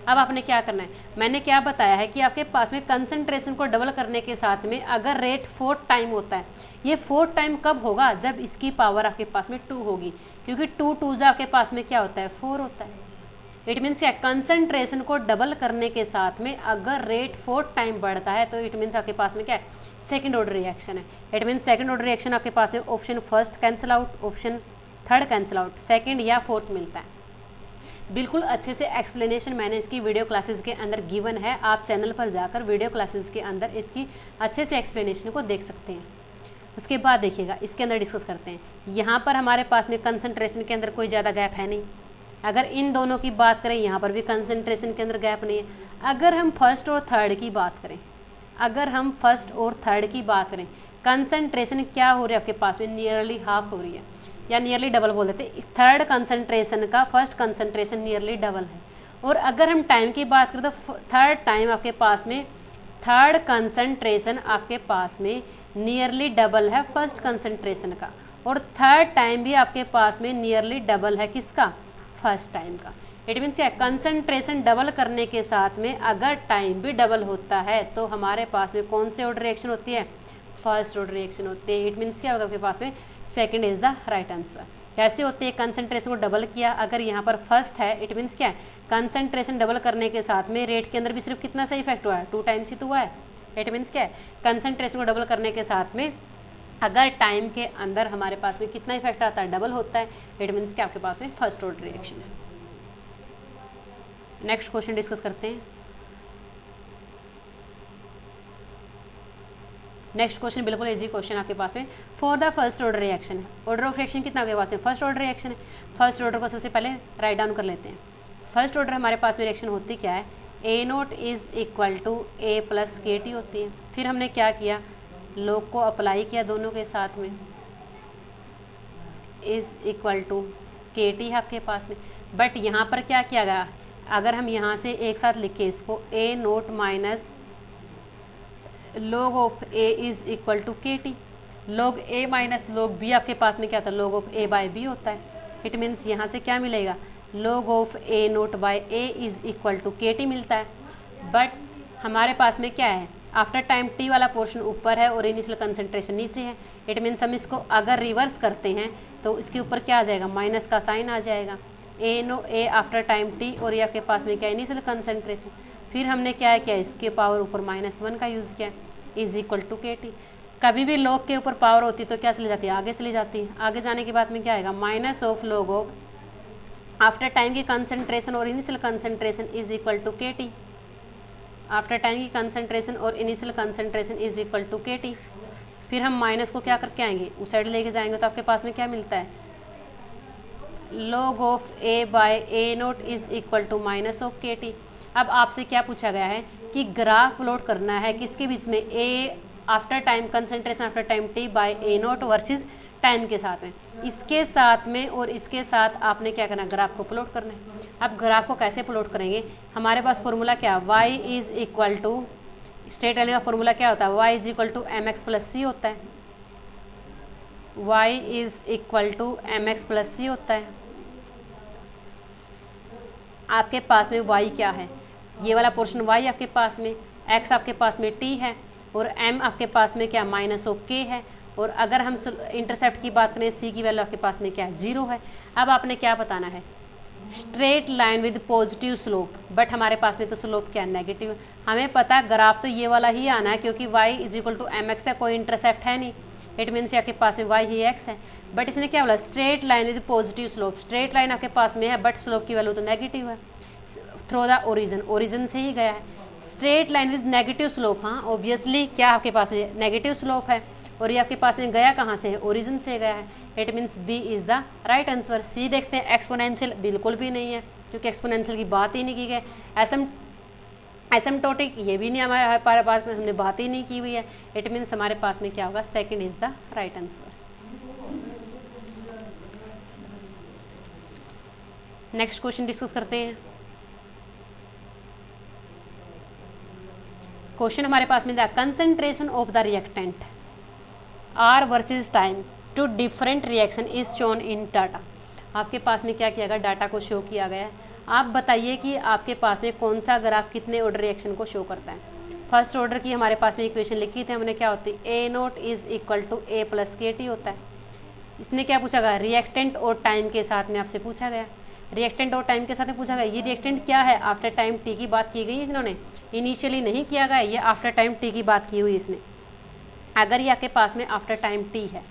अब आपने क्या करना है, मैंने क्या बताया है कि आपके पास में कंसंट्रेशन को डबल करने के साथ में अगर रेट 4th टाइम होता है, ये 4th टाइम कब होगा, जब इसकी पावर आपके पास में 2 होगी, क्योंकि 2 2 आपके पास में क्या होता है, 4 होता है। इट मीन्स क्या, कंसंट्रेशन को डबल करने के साथ में अगर रेट 4th टाइम बढ़ता है तो इट मीन्स आपके पास में क्या है, सेकंड ऑर्डर रिएक्शन है। It means second order reaction आपके पास में option first cancel out, option third cancel out, second या 4th मिलता है। बिल्कुल अच्छे से एक्सप्लेनेशन मैंने इसकी वीडियो क्लासेस के अंदर गिवन है, आप चैनल पर जाकर वीडियो क्लासेस के अंदर इसकी अच्छे से एक्सप्लेनेशन को देख सकते हैं। उसके बाद देखिएगा, इसके अंदर डिस्कस करते हैं। यहाँ पर हमारे पास में कंसंट्रेशन के अंदर कोई ज़्यादा गैप है नहीं। अगर इन दोनों की बात करें, यहाँ पर भी कंसंट्रेशन के अंदर गैप नहीं है। अगर हम फर्स्ट और थर्ड की बात करें, अगर हम फर्स्ट और थर्ड की बात करें, कंसंट्रेशन क्या हो रही है आपके पास में, नियरली हाफ हो रही है या नियरली डबल बोल देते। थर्ड कंसंट्रेशन का फर्स्ट कंसंट्रेशन नियरली डबल है। और अगर हम टाइम की बात करें तो थर्ड टाइम आपके पास में, थर्ड कंसंट्रेशन आपके पास में नियरली डबल है फर्स्ट कंसंट्रेशन का, और थर्ड टाइम भी आपके पास में नियरली डबल है किसका, फर्स्ट टाइम का। इट मीन्स क्या, कंसंट्रेशन डबल करने के साथ में अगर टाइम भी डबल होता है तो हमारे पास में कौन से ऑर्डर रिएक्शन होती है, फर्स्ट ऑर्डर रिएक्शन होती है। इट मीन्स क्या होगा आपके पास में, second is the right answer. कैसे होती है, कंसंट्रेशन को डबल किया, अगर यहाँ पर फर्स्ट है इट मीन्स क्या है, कंसंट्रेशन डबल करने के साथ में रेट के अंदर भी सिर्फ कितना सा इफेक्ट हुआ है, 2 टाइम्स ही तो हुआ है। इट मीन्स क्या है, कंसंट्रेशन को डबल करने के साथ में अगर टाइम के अंदर हमारे पास में कितना इफेक्ट आता है, डबल होता है। इट मीन्स कि आपके पास में फर्स्ट ऑर्डर रिएक्शन है। नेक्स्ट क्वेश्चन डिस्कस करते हैं। नेक्स्ट क्वेश्चन बिल्कुल इजी क्वेश्चन आपके पास में, for the first order reaction है। ऑर्डर ऑफ रिएक्शन कितना आपके पास है, फर्स्ट ऑर्डर रिएक्शन है। फर्स्ट ऑर्डर को सबसे पहले राइट डाउन कर लेते हैं। फर्स्ट ऑर्डर हमारे पास में रिएक्शन होती क्या है, A0 is equal to A plus KT होती है। फिर हमने क्या किया, लॉग को अप्लाई किया दोनों के साथ में, इज इक्वल टू KT है आपके पास में। बट यहाँ पर क्या किया गया, अगर हम यहाँ से एक साथ लिखे इसको, A0 minus log of A is equal to KT। log A minus log B आपके पास में क्या था, log of A by B होता है। इट मीन्स यहाँ से क्या मिलेगा, log of A0 by A is equal to KT मिलता है। बट हमारे पास में क्या है, आफ्टर टाइम T वाला पोर्शन ऊपर है और इनिशियल कंसंट्रेशन नीचे है। इट मीन्स हम इसको अगर रिवर्स करते हैं तो इसके ऊपर क्या आ जाएगा, माइनस का साइन आ जाएगा। A आफ्टर टाइम T और ये आपके पास में क्या, इनिशियल कंसंट्रेशन। फिर हमने क्या किया, इसके पावर ऊपर -1 का यूज़ किया, इज इक्वल टू KT। कभी भी log के ऊपर पावर होती है तो क्या चली जाती है, आगे चली जाती है। आगे जाने के बाद में क्या आएगा, minus of log of after time की कंसंट्रेशन और initial concentration is equal to KT। After time की कंसंट्रेशन और initial concentration is equal to K T. फिर हम माइनस को क्या करके आएंगे, उस साइड लेके जाएंगे तो आपके पास में क्या मिलता है, log of a by A naught is equal to minus of K T. अब आपसे क्या पूछा गया है कि ग्राफ प्लॉट करना है किसके बीच में, a after time concentration after time t by A naught versus time के साथ में, इसके साथ में और इसके साथ आपने क्या करना है, ग्राफ को प्लॉट करना है। अब ग्राफ को कैसे प्लॉट करेंगे, हमारे पास फॉर्मूला क्या, y is equal to, straight line का फॉर्मूला क्या होता है, y is equal to M X plus C होता है, y is equal to M X plus C होता है। आपके पास में y क्या है, ये वाला पोर्शन y आपके पास में, x आपके पास में t है और m आपके पास में क्या, माइनस ऑफ k है। और अगर हम इंटरसेप्ट की बात करें c की वैल्यू आपके पास में क्या है, 0 है। अब आपने क्या बताना है, straight line with positive slope, but हमारे पास में तो स्लोप क्या है, नेगेटिव है। हमें पता है ग्राफ तो ये वाला ही आना है क्योंकि y is equal to M X है, कोई इंटरसेप्ट है नहीं, इट मीन्स आपके पास में y ही x है। बट इसने क्या बोला, straight line with positive slope, straight line आपके पास में है बट स्लोप की वैल्यू तो नेगेटिव है, थ्रू द ओरिजिन, ओरिजिन से ही गया है। Straight line with negative slope, हाँ ऑब्वियसली क्या आपके पास में नेगेटिव स्लोप है और ये आपके पास में गया कहाँ से है, ओरिजिन से गया है, it means B is the right answer. C देखते हैं, एक्सपोनेंशियल बिल्कुल भी नहीं है क्योंकि एक्सपोनेंशियल की बात ही नहीं की गई, एसिम्प्टोटिक ये भी नहीं हमारे पास में, हमने बात ही नहीं की हुई है, इट मीन्स हमारे पास में क्या होगा, second is the right answer. Next question discuss करते हैं। क्वेश्चन हमारे पास में the concentration of the reactant R versus time two different reaction is shown in data. आपके पास में क्या किया गया, डाटा को शो किया गया है। आप बताइए कि आपके पास में कौन सा ग्राफ कितने ऑर्डर रिएक्शन को शो करता है। फर्स्ट ऑर्डर की हमारे पास में इक्वेशन लिखी थी हमने, क्या होती है, A naught is equal to A plus K T होता है। इसने क्या पूछा गया, रिएक्टेंट और टाइम के साथ में आपसे पूछा गया, रिएक्टेंट और टाइम के साथ में पूछा गया। ये रिएक्टेंट क्या है, आफ्टर टाइम टी की बात की गई है, इन्होंने इनिशियली नहीं किया गया, ये आफ्टर टाइम टी की बात की हुई इसने। अगर ये आपके पास में आफ्टर टाइम टी है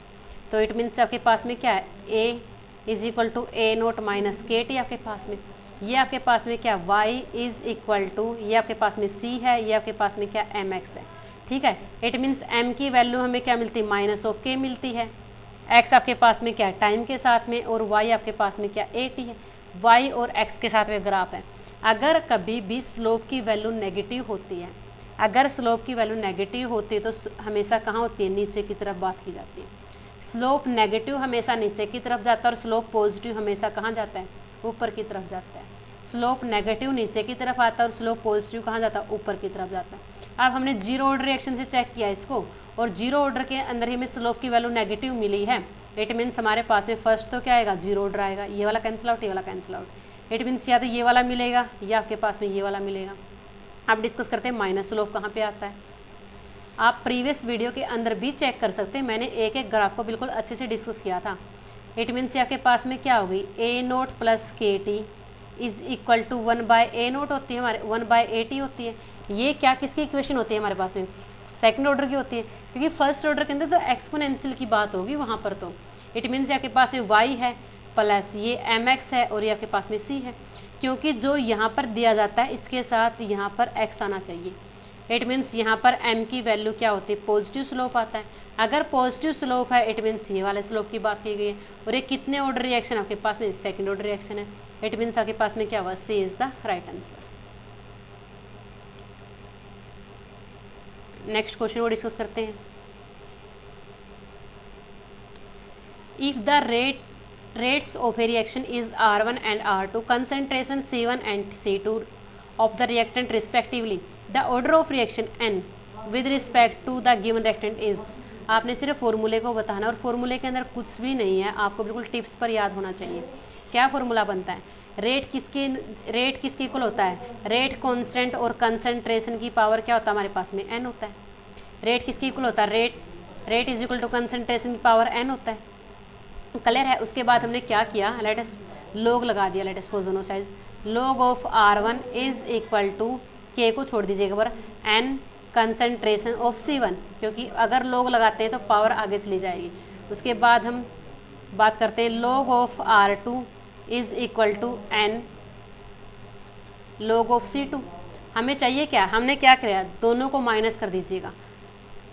तो इट मीन्स आपके पास में क्या है, A is equal to A naught minus K T आपके पास में, ये आपके पास में क्या, y इज इक्वल टू, ये आपके पास में c है, ये आपके पास में क्या एम एक्स है, ठीक है। इट मीन्स m की वैल्यू हमें क्या मिलती है, माइनस ऑफ k मिलती है, x आपके पास में क्या है, टाइम के साथ में, और y आपके पास में क्या, a t है, y और x के साथ में ग्राफ है। अगर कभी भी स्लोप की वैल्यू नेगेटिव होती है, अगर स्लोप की वैल्यू नेगेटिव होती है तो हमेशा कहाँ होती है, नीचे की तरफ बात की जाती है। स्लोप नेगेटिव हमेशा नीचे की तरफ जाता है और स्लोप पॉजिटिव हमेशा कहाँ जाता है, ऊपर की तरफ जाता है। स्लोप नेगेटिव नीचे की तरफ आता है और स्लोप पॉजिटिव कहाँ जाता है, ऊपर की तरफ जाता है। अब हमने जीरो ऑर्डर रिएक्शन से चेक किया इसको, और जीरो ऑर्डर के अंदर ही हमें स्लोप की वैल्यू नेगेटिव मिली है, इट मीन्स हमारे पास में फर्स्ट तो क्या आएगा, जीरो ऑर्डर आएगा, ये वाला कैंसिल आउट, ये वाला कैंसिल आउट, इट मीन्स या तो ये वाला मिलेगा या आपके पास में ये वाला मिलेगा। अब डिस्कस करते हैं माइनस स्लोप कहाँ पे आता है। आप प्रीवियस वीडियो के अंदर भी चेक कर सकते हैं, मैंने एक एक ग्राफ को बिल्कुल अच्छे से डिस्कस किया था। इट मीन्स आपके पास में क्या होगी, A naught plus K T is equal to 1 by A naught होती है, हमारे 1 बाय ए टी होती है। ये क्या किसकी इक्वेशन होती है हमारे पास में, सेकंड ऑर्डर की होती है, क्योंकि फर्स्ट ऑर्डर के अंदर तो एक्सपोनेंशियल की बात होगी वहाँ पर। तो इट मीन्स आपके पास में y है प्लस ये एम एक्स है और ये आपके पास में c है, क्योंकि जो यहाँ पर दिया जाता है इसके साथ यहाँ पर x आना चाहिए। इट मीन्स यहाँ पर m की वैल्यू क्या होती है, पॉजिटिव स्लोप आता है। अगर पॉजिटिव स्लोप है इट मीन्स ये वाले स्लोप की बात की गई है, और ये कितने ऑर्डर रिएक्शन आपके पास में, सेकंड ऑर्डर रिएक्शन है, इट मीन्स आपके पास में क्या हुआ, c is the right answer. Next question को डिस्कस करते हैं। If the rates of a reaction is R1 and R2, concentration C1 and C2 of the reactant respectively, the order of reaction N with respect to the given reactant is। आपने सिर्फ फॉर्मूले को बताना, और फॉर्मूले के अंदर कुछ भी नहीं है, आपको बिल्कुल टिप्स पर याद होना चाहिए। क्या फॉर्मूला बनता है, रेट किसके इक्वल होता है, रेट कांस्टेंट और कंसंट्रेशन की पावर क्या होता है हमारे पास में, n होता है। रेट किसके इक्वल होता है, rate is equal to concentration की पावर n होता है, क्लियर है। उसके बाद हमने क्या किया, लेटस लॉग लगा दिया, लेटस सपोज दोनों side, log of R1 is equal to, K को छोड़ दीजिए एक बार, n कंसंट्रेशन ऑफ C1, क्योंकि अगर लॉग लगाते हैं तो पावर आगे चली जाएगी। उसके बाद हम बात करते हैं log of R2 is equal to n log of C2, हमें चाहिए क्या, हमने क्या किया, दोनों को माइनस कर दीजिएगा।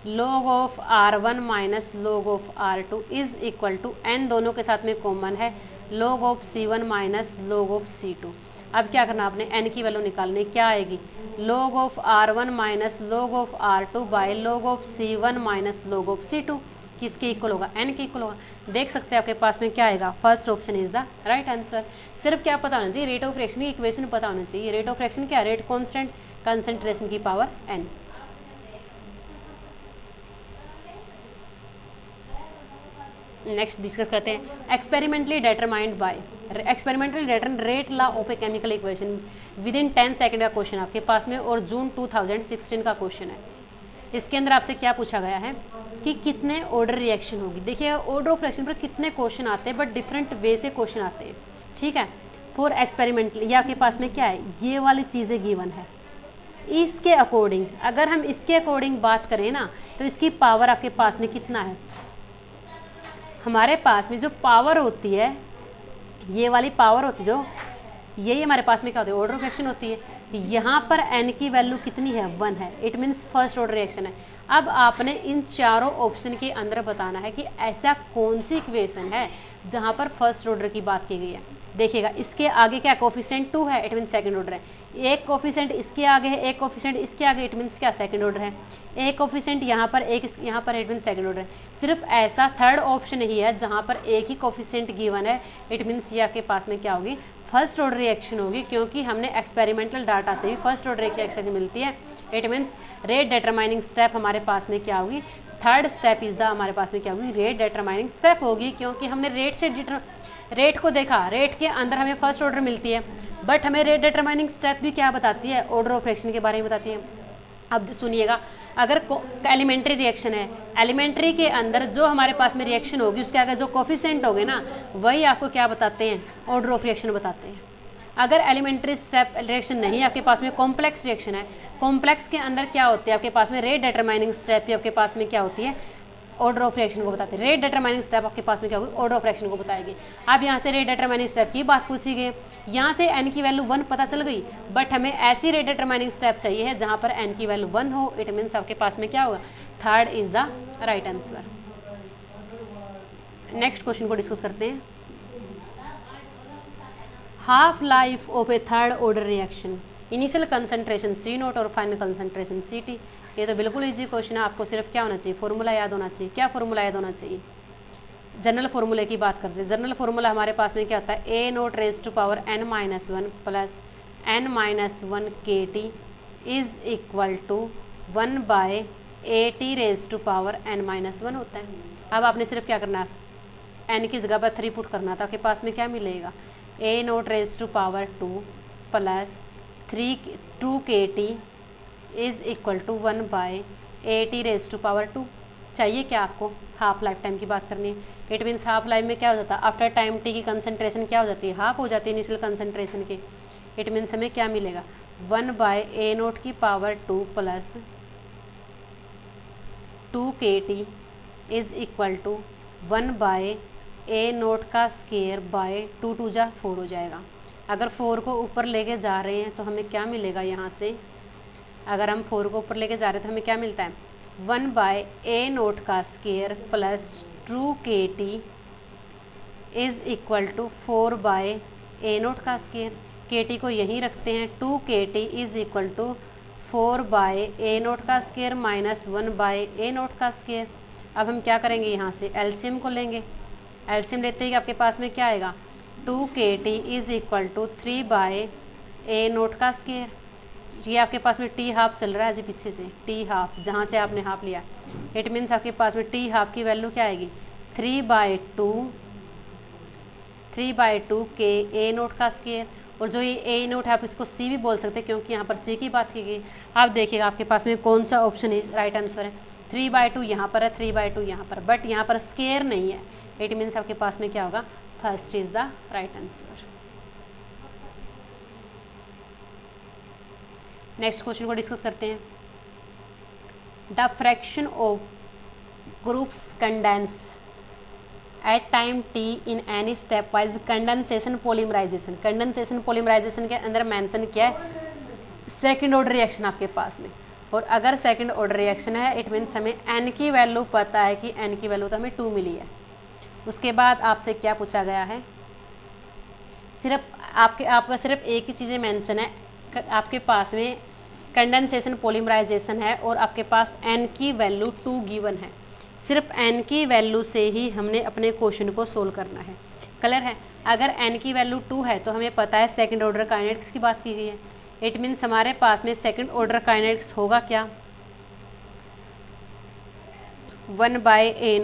log of R1 minus log of R2 is equal to n, दोनों के साथ में कॉमन है, log of C1 minus log of C2। अब क्या करना आपने, n की वैल्यू निकालनी, क्या आएगी, log of R1 minus log of R2 by log of C1 minus log of C2, किसके इक्वल होगा, n के इक्वल होगा। देख सकते हैं आपके पास में क्या आएगा, first option is the right answer. सिर्फ क्या पता होना चाहिए, रेट ऑफ रिएक्शन की इक्वेशन पता होना चाहिए। रेट ऑफ रिएक्शन क्या, रेट कांस्टेंट कंसंट्रेशन की पावर n। नेक्स्ट डिस्कस करते हैं experimentally determined by, experimentally determine rate law of a chemical equation with in 10 second का क्वेश्चन आपके पास में, और जून 2016 का क्वेश्चन है। इसके अंदर आपसे क्या पूछा गया है कि कितने ऑर्डर रिएक्शन होगी। देखिए ऑर्डर ऑफ रिएक्शन पर कितने क्वेश्चन आते हैं, बट डिफरेंट वे से क्वेश्चन आते हैं, ठीक है। फॉर एक्सपेरिमेंटली, ये आपके पास में क्या है, ये वाली चीज़ें गिवन है। इसके अकॉर्डिंग, अगर हम इसके अकॉर्डिंग बात करें ना, तो इसकी पावर आपके पास में कितना है, हमारे पास में जो पावर होती है, ये वाली पावर होती है जो, यही हमारे पास में क्या होती है, ऑर्डर ऑफ रिएक्शन होती है। यहाँ पर n की वैल्यू कितनी है, 1 है, it means first order reaction है। अब आपने इन चारों ऑप्शन के अंदर बताना है कि ऐसा कौन सी इक्वेशन है जहाँ पर फर्स्ट ऑर्डर की बात की गई है। देखिएगा इसके आगे क्या कोफिशिएंट 2 है, इट मीन्स सेकंड ऑर्डर है। एक कोफिशिएंट इसके आगे है, एक कोफिशिएंट इसके आगे, इट मीन्स क्या, सेकंड ऑर्डर है। एक कोफिशिएंट यहाँ पर, एक यहाँ पर, इट मीन्स सेकंड ऑर्डर है। सिर्फ ऐसा थर्ड ऑप्शन ही है जहाँ पर एक ही कोफिशिएंट गिवन है, इट मीन्स ये आपके पास में क्या होगी, फर्स्ट ऑर्डर रिएक्शन होगी, क्योंकि हमने एक्सपेरिमेंटल डाटा से भी फर्स्ट ऑर्डर रिएक्शन मिलती है। It means rate determining step हमारे पास में क्या होगी, थर्ड स्टेप इज द, हमारे पास में क्या होगी, रेट डिटरमाइनिंग स्टेप होगी, क्योंकि हमने रेट को देखा, रेट के अंदर हमें फर्स्ट ऑर्डर मिलती है, बट हमें रेट डिटरमाइनिंग स्टेप भी क्या बताती है, ऑर्डर ऑफ रिएक्शन के बारे में बताती है। अब सुनिएगा, अगर एलिमेंट्री रिएक्शन है, एलिमेंट्री के अंदर जो हमारे पास में रिएक्शन होगी उसके आगे जो कोफिशिएंट होगे ना, वही आपको क्या बताते हैं, ऑर्डर ऑफ रिएक्शन बताते हैं। अगर एलिमेंट्री स्टेप रिएक्शन नहीं, आपके पास में कॉम्प्लेक्स रिएक्शन है, कॉम्प्लेक्स के अंदर क्या होते हैं आपके पास में, रेट डिटरमाइनिंग स्टेप ही आपके पास में क्या होती है, ऑर्डर ऑफ रिएक्शन को बताते हैं। रेट डिटरमाइनिंग स्टेप आपके पास में क्या होगी, ऑर्डर ऑफ रिएक्शन को बताएगी। अब यहाँ से रेट डिटरमाइनिंग स्टेप की बात पूछी गई, यहाँ से n की वैल्यू 1 पता चल गई, बट हमें ऐसी रेट डिटरमाइनिंग स्टेप चाहिए है जहाँ पर n की वैल्यू 1 हो, इट मीन्स आपके पास में क्या होगा, third is the right answer. Next question को डिस्कस करते हैं, half life of A third order reaction, initial concentration C0 और फाइनल कंसंट्रेशन CT। ये तो बिल्कुल इजी क्वेश्चन है, आपको सिर्फ क्या होना चाहिए, फॉर्मूला याद होना चाहिए। क्या फॉर्मूला याद होना चाहिए, जनरल फॉर्मूले की बात करते हैं। जनरल फॉर्मूला हमारे पास में क्या होता है, A0 raise to power n-1 plus n-1 KT is equal to 1 by AT raise to power n-1 होता है। अब आपने सिर्फ क्या करना है, n की जगह पर 3 पुट करना था, आपके पास में क्या मिलेगा, A0 raise to power 2 plus 2 KT is equal to 1 by AT raise to power 2। चाहिए क्या आपको, हाफ लाइफ टाइम की बात करनी है। इट मीन्स हाफ लाइफ में क्या हो जाता है, आफ्टर टाइम t की कंसंट्रेशन क्या हो जाती है, हाफ हो जाती है इनिशियल कंसंट्रेशन की। इट मीन्स हमें क्या मिलेगा, 1 बाय A0 की power 2 plus 2 KT is equal to 1 by A0 का स्केयर बाय 2 2 जा 4 हो जाएगा। अगर 4 को ऊपर लेके जा रहे हैं तो हमें क्या मिलेगा, यहाँ से अगर हम 4 को ऊपर लेके जा रहे हैं तो हमें क्या मिलता है, 1 बाय A0 का square plus 2 KT is equal to 4 by A0 का स्केयर। KT को यहीं रखते हैं, 2 KT is equal to 4 by A0 का स्केयर माइनस 1 बाय A0 का स्केयर। अब हम क्या करेंगे, यहाँ से एलसीएम को लेंगे। एलसीएम लेते ही आपके पास में क्या आएगा, 2 KT is equal to 3 by A0 का स्केयर। ये आपके पास में टी हाफ चल रहा है जी पीछे से, टी हाफ जहाँ से आपने हाफ लिया, इट मीन्स आपके पास में टी हाफ की वैल्यू क्या आएगी, 3 बाय 2 के A0 का स्केयर। और जो ये A0 है आप इसको C भी बोल सकते हैं, क्योंकि यहाँ पर C की बात की गई। आप देखिएगा आपके पास में कौन सा ऑप्शन है राइट आंसर है, 3 बाय 2 यहाँ पर है, 3 बाय 2 यहाँ पर, बट यहाँ पर स्केयर नहीं है। इट मीन्स आपके पास में क्या होगा, first is the right answer. Next question को डिस्कस करते हैं, the fraction of groups condense at time t in any stepwise condensation polymerisation. Condensation polymerisation के अंदर मेंशन किया है सेकंड ऑर्डर रिएक्शन आपके पास में, और अगर सेकंड ऑर्डर रिएक्शन है इट मीन्स हमें n की वैल्यू पता है कि n की वैल्यू तो हमें 2 मिली है। उसके बाद आपसे क्या पूछा गया है, सिर्फ आपका सिर्फ एक ही चीज़ें मेंशन है, आपके पास में कंडेंसेशन पॉलीमराइजेशन है और आपके पास n की वैल्यू 2 गिवन है। सिर्फ n की वैल्यू से ही हमने अपने क्वेश्चन को सोल्व करना है। क्लियर है? अगर n की वैल्यू 2 है तो हमें पता है सेकंड ऑर्डर काइनेटिक्स की बात की गई है। इट मीन्स हमारे पास में सेकंड ऑर्डर काइनेटिक्स होगा क्या, 1/a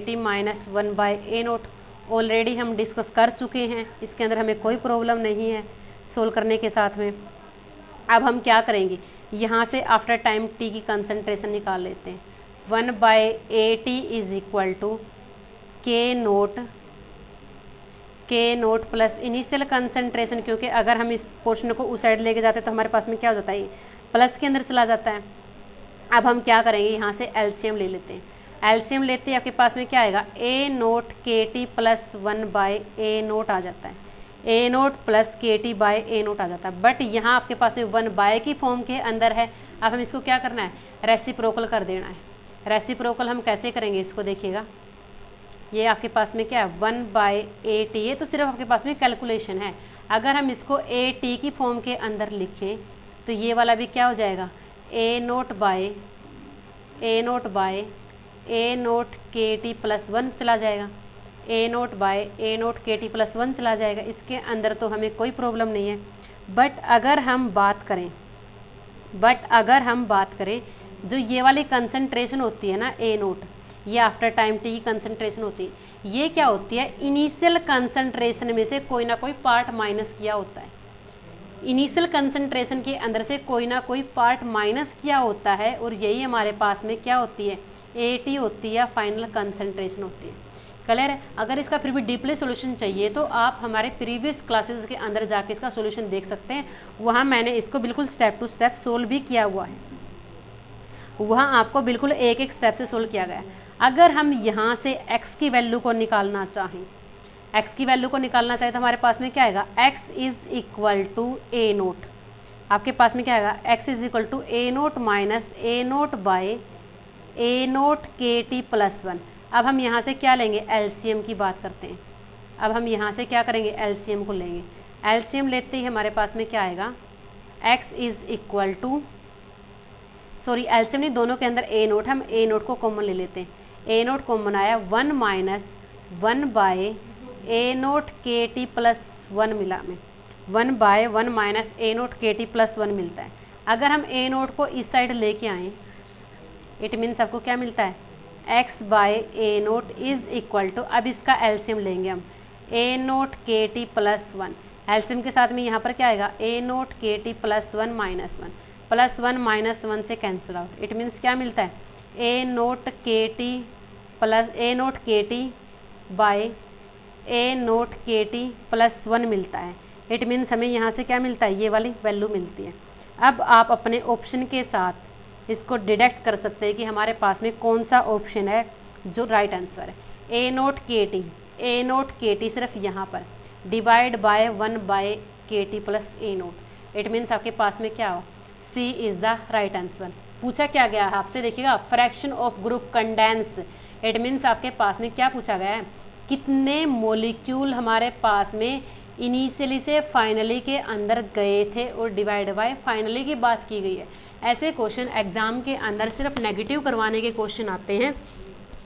t minus 1/a note. Already हम डिस्कस कर चुके हैं, इसके अंदर हमें कोई प्रॉब्लम नहीं है सोल्व करने के साथ में। अब हम क्या करेंगे, यहाँ से आफ्टर टाइम t की कंसंट्रेशन निकाल लेते हैं। 1/a t is equal to k naught plus initial concentration, क्योंकि अगर हम इस पोर्शन को उस साइड लेके जाते हैं तो हमारे पास में क्या हो जाता है, प्लस के अंदर चला जाता है। अब हम क्या करेंगे, यहाँ से एलसीएम ले लेते हैं। एलसीएम लेते हैं आपके पास में क्या आएगा, a नोट के टी प्लस 1/a नोट आ जाता है, a note plus K T by A note आ जाता है। बट यहाँ आपके पास में 1/, की फॉर्म के अंदर है। अब हम इसको क्या करना है, रेसिप्रोकल कर देना है। रेसिप्रोकल हम कैसे करेंगे इसको देखिएगा, ये आपके पास में क्या है 1/a t है, तो सिर्फ आपके पास में कैलकुलेशन है। अगर हम इसको a t की फॉर्म के अंदर लिखें तो ये वाला भी क्या हो जाएगा, a नोट नोट के टी प्लस 1 चला जाएगा, a नोट के टी प्लस 1 चला जाएगा। इसके अंदर तो हमें कोई प्रॉब्लम नहीं है। बट अगर हम बात करें जो ये वाली कंसंट्रेशन होती है ना a नोट, ये आफ्टर टाइम t की कंसंट्रेशन होती है, ये क्या होती है, इनिशियल कंसंट्रेशन में से कोई ना कोई पार्ट माइनस किया होता है। इनिशियल कंसंट्रेशन के अंदर से कोई ना कोई पार्ट माइनस किया होता है, और यही हमारे पास में क्या होती है, AT होती है, फाइनल कंसंट्रेशन होती है। क्लियर है? अगर इसका फिर भी डीपली सॉल्यूशन चाहिए तो आप हमारे प्रीवियस क्लासेस के अंदर जाके इसका सॉल्यूशन देख सकते हैं। वहाँ मैंने इसको बिल्कुल स्टेप टू स्टेप सोल्व भी किया हुआ है, वहाँ आपको बिल्कुल एक एक स्टेप से सोल्व किया गया है। अगर हम यहाँ से x की वैल्यू को निकालना चाहें, तो हमारे पास में क्या आएगा, x is equal to a naught. आपके पास में क्या आएगा, x is equal to a naught minus a naught by a naught के टी प्लस 1। अब हम यहाँ से क्या लेंगे, एलसीएम की बात करते हैं। अब हम यहाँ से क्या करेंगे, एलसीएम को लेंगे। एलसीएम लेते ही हमारे पास में क्या आएगा, x is equal to, sorry LCM नहीं, दोनों के अंदर a नोट, हम a नोट को कॉमन ले लेते हैं। a नोट कॉमन आया, 1 माइनस 1/a नोट के टी प्लस 1 मिला हमें, 1/1 माइनस a नोट के टी प्लस 1 मिलता है। अगर हम a नोट को इस साइड लेके आएँ, इट मीन्स आपको क्या मिलता है, x/a note is equal to, अब इसका एलसीएम लेंगे हम, a नोट के टी प्लस 1। एलसीएम के साथ में यहाँ पर क्या आएगा, a नोट के t plus 1 minus 1, plus 1 minus 1 से कैंसिल आउट। इट मीन्स क्या मिलता है, a नोट के टी बाई a नोट के टी प्लस 1 मिलता है। इट मीन्स हमें यहाँ से क्या मिलता है, ये वाली वैल्यू मिलती है। अब आप अपने ऑप्शन के साथ इसको डिडक्ट कर सकते हैं कि हमारे पास में कौन सा ऑप्शन है जो राइट आंसर है। a नोट के टी सिर्फ यहाँ पर डिवाइड बाय 1/के T plus a naught. It means आपके पास में क्या हो, C is the right answer. पूछा क्या गया है आपसे, देखिएगा, fraction of group condense. It means आपके पास में क्या पूछा गया है, कितने मॉलिक्यूल हमारे पास में इनिशियली से फाइनली के अंदर गए थे, और डिवाइड बाय फाइनली की बात की गई है। ऐसे क्वेश्चन एग्जाम के अंदर सिर्फ नेगेटिव करवाने के क्वेश्चन आते हैं।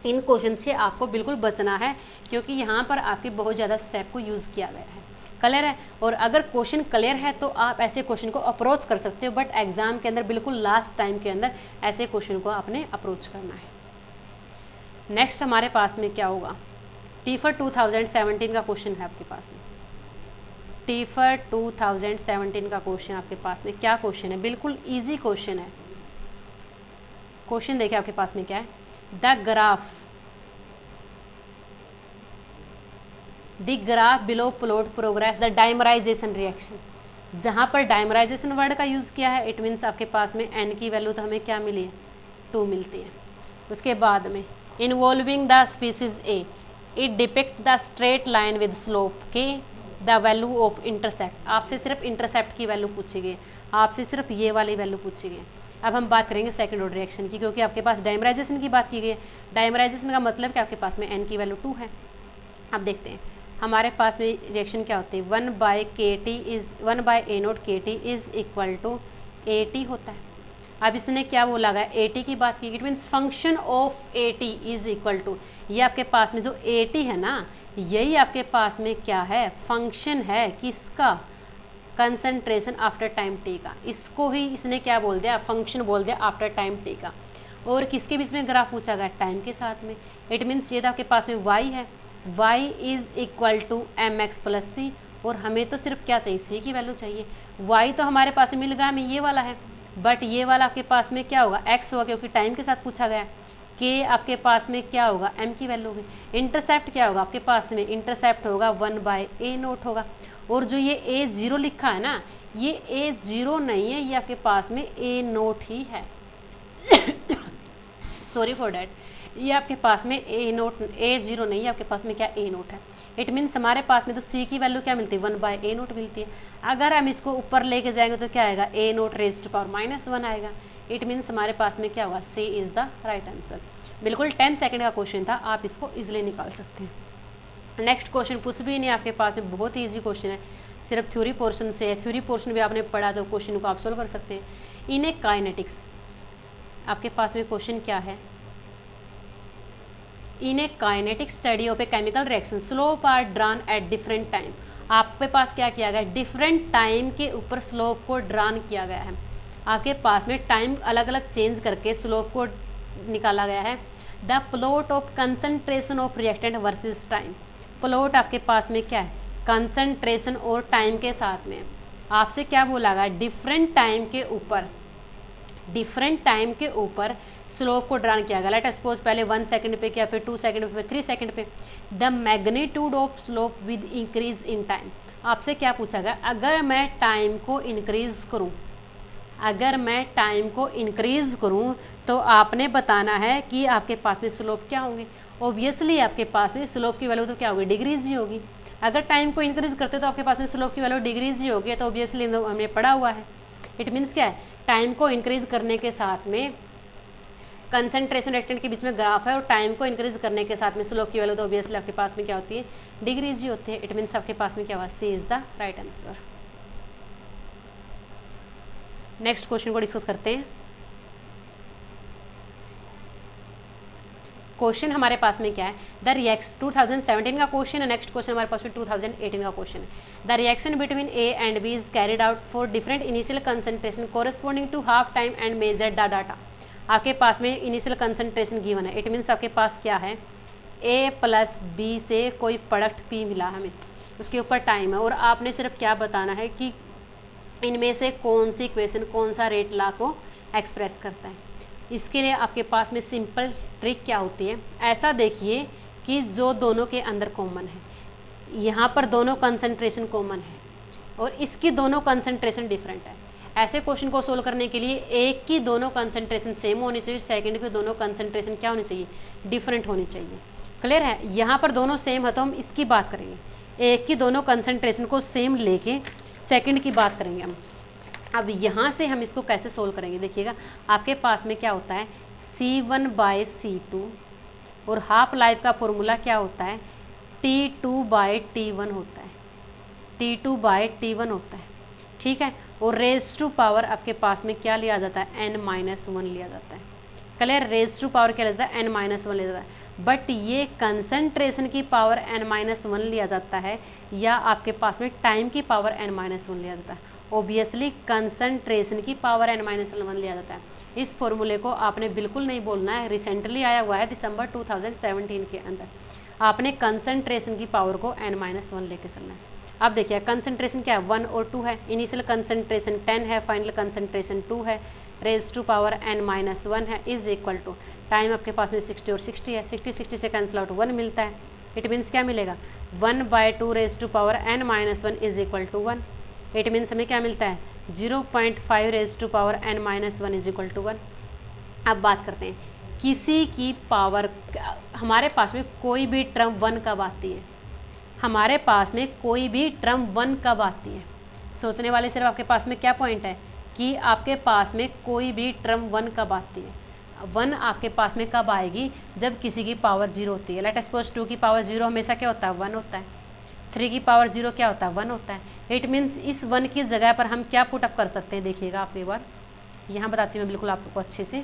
इन क्वेश्चन से आपको बिल्कुल बचना है, क्योंकि यहाँ पर आपके बहुत ज़्यादा स्टेप को यूज़ किया गया है। क्लियर है? और अगर क्वेश्चन क्लियर है तो आप ऐसे क्वेश्चन को अप्रोच कर सकते हो, बट एग्जाम के अंदर बिल्कुल लास्ट टाइम के अंदर ऐसे क्वेश्चन को आपने अप्रोच करना है। नेक्स्ट हमारे पास में क्या होगा, टीफर 2017 का क्वेश्चन है आपके पास में। टीफर 2017 का क्वेश्चन आपके पास में क्या क्वेश्चन है, बिल्कुल इजी क्वेश्चन है। क्वेश्चन देखिए आपके पास में क्या है, the graph below plot progress the dimerisation reaction. जहाँ पर डाइमराइजेशन वर्ड का यूज़ किया है, इट मीन्स आपके पास में n की वैल्यू तो हमें क्या मिली है, 2 मिलती है। उसके बाद में involving the species A, it depict the straight line with slope K the value of intercept, आपसे सिर्फ इंटरसेप्ट की वैल्यू पूछी गई, आपसे सिर्फ ये वाली वैल्यू पूछी गई। अब हम बात करेंगे सेकंड ऑर्डर रिएक्शन की, क्योंकि आपके पास डाइमराइजेशन की बात की गई है। डाइमराइजेशन का मतलब कि आपके पास में n की वैल्यू 2 है। अब देखते हैं हमारे पास में रिएक्शन क्या होती है, 1/a0 KT is equal to AT होता है। अब इसने क्या बोला है, AT की बात की, it means function of AT is equal to, ये आपके पास में जो AT है ना, यही आपके पास में क्या है, फंक्शन है किसका, कंसंट्रेशन आफ्टर टाइम टी का। इसको ही इसने क्या बोल दिया, फंक्शन बोल दिया आफ्टर टाइम टी का। और किसके बीच में ग्राफ पूछा गया, टाइम के साथ में। इट मीन्स ये तो आपके पास में y है, y is equal to mx plus C, और हमें तो सिर्फ क्या चाहिए, c की वैल्यू चाहिए। y तो हमारे पास में मिल गया, हमें ये वाला है, बट ये वाला आपके पास में क्या होगा, x होगा, क्योंकि टाइम के साथ पूछा गया। k आपके पास में क्या होगा, m की वैल्यू होगी। इंटरसेप्ट क्या होगा आपके पास में, इंटरसेप्ट होगा 1/a0 होगा। और जो ये a0 लिखा है ना, ये a0 नहीं है, ये आपके पास में a0 ही है। सॉरी फॉर डैट, ये आपके पास में a0 नहीं है, आपके पास में क्या a0 है। इट मीन्स हमारे पास में तो c की वैल्यू क्या मिलती है, 1/a0 मिलती है। अगर हम इसको ऊपर लेके जाएंगे तो क्या आएगा, a0 रेज़्ड टू पावर -1 आएगा। इट मीन्स हमारे पास में क्या होगा, c is the right answer. बिल्कुल 10 सेकेंड का क्वेश्चन था, आप इसको इजिली निकाल सकते हैं। नेक्स्ट क्वेश्चन कुछ भी नहीं आपके पास में, बहुत ही ईजी क्वेश्चन है, सिर्फ थ्योरी पोर्शन से है। थ्योरी पोर्शन भी आपने पढ़ा तो क्वेश्चन को आप सोल्व कर सकते हैं। इन ए काइनेटिक्स आपके पास में क्वेश्चन क्या है, in a kinetic study of a chemical reaction slope are drawn at different time. आपके पास क्या किया गया, डिफरेंट टाइम के ऊपर स्लोप को ड्रॉन किया गया है। आपके पास में टाइम अलग अलग चेंज करके स्लोप को निकाला गया है। The plot of concentration of reactant versus time, plot आपके पास में क्या है, कंसंट्रेशन और टाइम के साथ में। आपसे क्या बोला गया, डिफरेंट टाइम के ऊपर स्लोप को ड्रॉन किया गया। लेट सपोज पहले 1 सेकंड पे किया, फिर 2 सेकंड पे, फिर 3 सेकंड पे। The magnitude of slope with increase in time, आपसे क्या पूछा गया, अगर मैं टाइम को इंक्रीज करूं तो आपने बताना है कि आपके पास में स्लोप क्या होंगे। ऑब्वियसली आपके पास में स्लोप की वैल्यू तो क्या होगी, डिग्रीज ही होगी। अगर टाइम को इंक्रीज करते हो तो आपके पास में स्लोप की वैल्यू डिग्रीज ही होगी, तो ऑब्वियसली हमने पढ़ा हुआ है। इट मीन्स क्या है, टाइम को इंक्रीज करने के साथ में कंसंट्रेशन रिएक्टेंट के बीच में ग्राफ है, और टाइम को इंक्रीज करने के साथ में स्लोप की वैल्यू तो ऑब्वियसली आपके पास में क्या होती है, डिग्रीज ही होती है। इट मीन्स आपके पास में क्या होगा, C is the right answer. Next question को डिस्कस करते हैं। क्वेश्चन हमारे पास में क्या है, द रिएक्शन 2017 का क्वेश्चन है। नेक्स्ट क्वेश्चन हमारे पास में 2018 का क्वेश्चन है। The reaction between A and B is carried out for different initial concentration corresponding to half time and measure the data. आपके पास में इनिशियल कंसंट्रेशन गिवन है। इट मीन्स आपके पास क्या है, ए प्लस बी से कोई प्रोडक्ट पी मिला हमें, उसके ऊपर टाइम है, और आपने सिर्फ क्या बताना है कि इनमें से कौन सी इक्वेशन कौन सा रेट लॉ को एक्सप्रेस करता है। इसके लिए आपके पास में सिंपल ट्रिक क्या होती है, ऐसा देखिए कि जो दोनों के अंदर कॉमन है, यहाँ पर दोनों कंसंट्रेशन कॉमन है और इसकी दोनों कंसंट्रेशन डिफरेंट है। ऐसे क्वेश्चन को सोल्व करने के लिए एक की दोनों कंसंट्रेशन सेम होनी चाहिए, सेकंड की दोनों कंसंट्रेशन क्या होनी चाहिए, डिफरेंट होनी चाहिए। क्लियर है, यहाँ पर दोनों सेम है तो हम इसकी बात करेंगे। एक की दोनों कंसंट्रेशन को सेम लेके सेकंड की बात करेंगे हम। अब यहाँ से हम इसको कैसे सोल्व करेंगे, देखिएगा आपके पास में क्या होता है, C1/C2, और हाफ लाइफ का फॉर्मूला क्या होता है, T2/T1 होता है, T2/T1 होता है। ठीक है, और रेज टू पावर आपके पास में क्या लिया जाता है, n-1 लिया जाता है। क्लियर, रेज टू पावर क्या लिया जाता है, n-1 लिया जाता है। बट ये कंसंट्रेशन की पावर n-1 लिया जाता है या आपके पास में टाइम की पावर n-1 लिया जाता है। ऑब्वियसली कंसंट्रेशन की पावर n-1 लिया जाता है। इस फॉर्मूले को आपने बिल्कुल नहीं बोलना है, रिसेंटली आया हुआ है दिसंबर 2017 के अंदर। आपने कंसंट्रेशन की पावर को n-1 लेके चलना है। अब देखिए कंसंट्रेशन क्या है, 1 और 2 है। इनिशियल कंसंट्रेशन 10 है, फाइनल कंसंट्रेशन 2 है, रेज टू पावर n-1 है, इज इक्वल टू टाइम आपके पास में 60 और 60 है, 60 से कैंसिल आउट 1 मिलता है। इट मीन्स क्या मिलेगा, 1/2 raise to power n-1 is equal to 1। It means हमें क्या मिलता है, 0.5 raise to power n-1 is equal to 1। अब बात करते हैं किसी की पावर, हमारे पास में कोई भी टर्म 1 कब आती है, हमारे पास में कोई भी टर्म 1 कब आती है। सोचने वाले सिर्फ आपके पास में क्या पॉइंट है कि आपके पास में कोई भी टर्म 1 कब आती है। 1 आपके पास में कब आएगी, जब किसी की पावर 0 होती है। लेट सपोज 2 की पावर 0 हमेशा क्या होता है, 1 होता है। 3 की पावर 0 क्या होता है, 1 होता है। इट मीन्स इस 1 की जगह पर हम क्या पुटअप कर सकते हैं, देखिएगा आप एक बार यहाँ बताती हूँ मैं बिल्कुल आपको अच्छे से।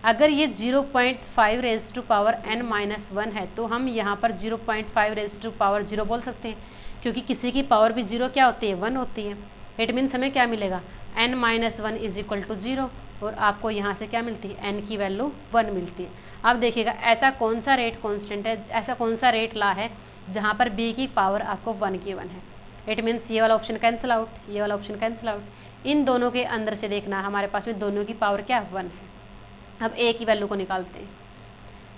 अगर ये 0.5 रेज टू पावर n-1 है तो हम यहाँ पर 0.5 रेज टू पावर 0 बोल सकते हैं, क्योंकि किसी की पावर भी 0 क्या होती है, 1 होती है। इट मीन्स हमें क्या मिलेगा, n-1 इज इक्वल टू 0, और आपको यहाँ से क्या मिलती है, n की वैल्यू 1 मिलती है। अब देखिएगा ऐसा कौन सा रेट कॉन्स्टेंट है, ऐसा कौन सा रेट ला है जहाँ पर b की पावर आपको 1 की 1 है। इट मीन्स ये वाला ऑप्शन कैंसिल आउट, ये वाला ऑप्शन कैंसिल आउट। इन दोनों के अंदर से देखना हमारे पास में दोनों की पावर क्या 1 है। अब a की वैल्यू को निकालते हैं।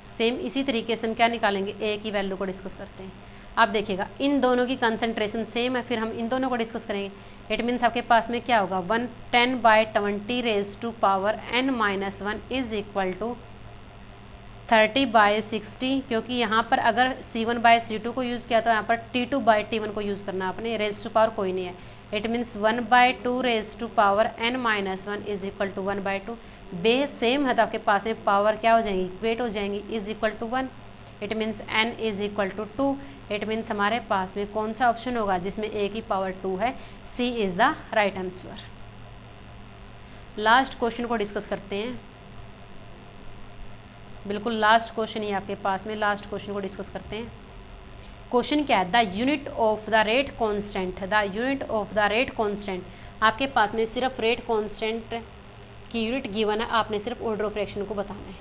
सेम इसी तरीके से हम क्या निकालेंगे, a की वैल्यू को डिस्कस करते हैं। आप देखिएगा इन दोनों की कंसंट्रेशन सेम है, फिर हम इन दोनों को डिस्कस करेंगे। इट मीन्स आपके पास में क्या होगा, 110/20 raise to power n-1 is equal to 30/60, क्योंकि यहाँ पर अगर C1/C2 को यूज़ किया तो यहाँ पर T2/T1 को यूज़ करना आपने, रेज टू पावर कोई नहीं है। It means 1/2 raise to power n-1 is equal to 1/2। Base same है तो आपके पास में पावर क्या हो जाएंगी, इक्वेट हो जाएंगी, is equal to 1। It means n is equal to 2। It means हमारे पास में कौन सा ऑप्शन होगा जिसमें a की पावर 2 है, C is the right answer. Last question को डिस्कस करते हैं, बिल्कुल लास्ट क्वेश्चन ही आपके पास में, लास्ट क्वेश्चन को डिस्कस करते हैं। क्वेश्चन क्या है, the unit of the rate constant, the unit of the rate constant. आपके पास में सिर्फ रेट कांस्टेंट की यूनिट गिवन है, आपने सिर्फ ऑर्डर ऑफ फ्रैक्शन को बताना है,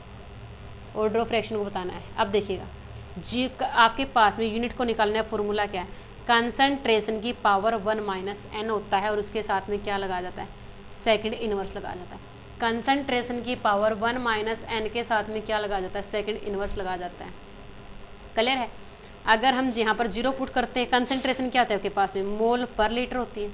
ऑर्डर ऑफ फ्रैक्शन को बताना है। अब देखिएगा जी आपके पास में यूनिट को निकालना है, फॉर्मूला क्या है, कंसंट्रेशन की पावर 1 - n होता है और उसके साथ में क्या लगा जाता है, सेकंड इनवर्स लगा जाता है। कंसंट्रेशन की पावर 1 - n के साथ में क्या लगा जाता है, सेकंड इनवर्स लगा जाता है। क्लियर है। अगर हम यहाँ पर 0 पुट करते हैं, कंसंट्रेशन क्या होता है आपके पास में, मोल पर लीटर होती है।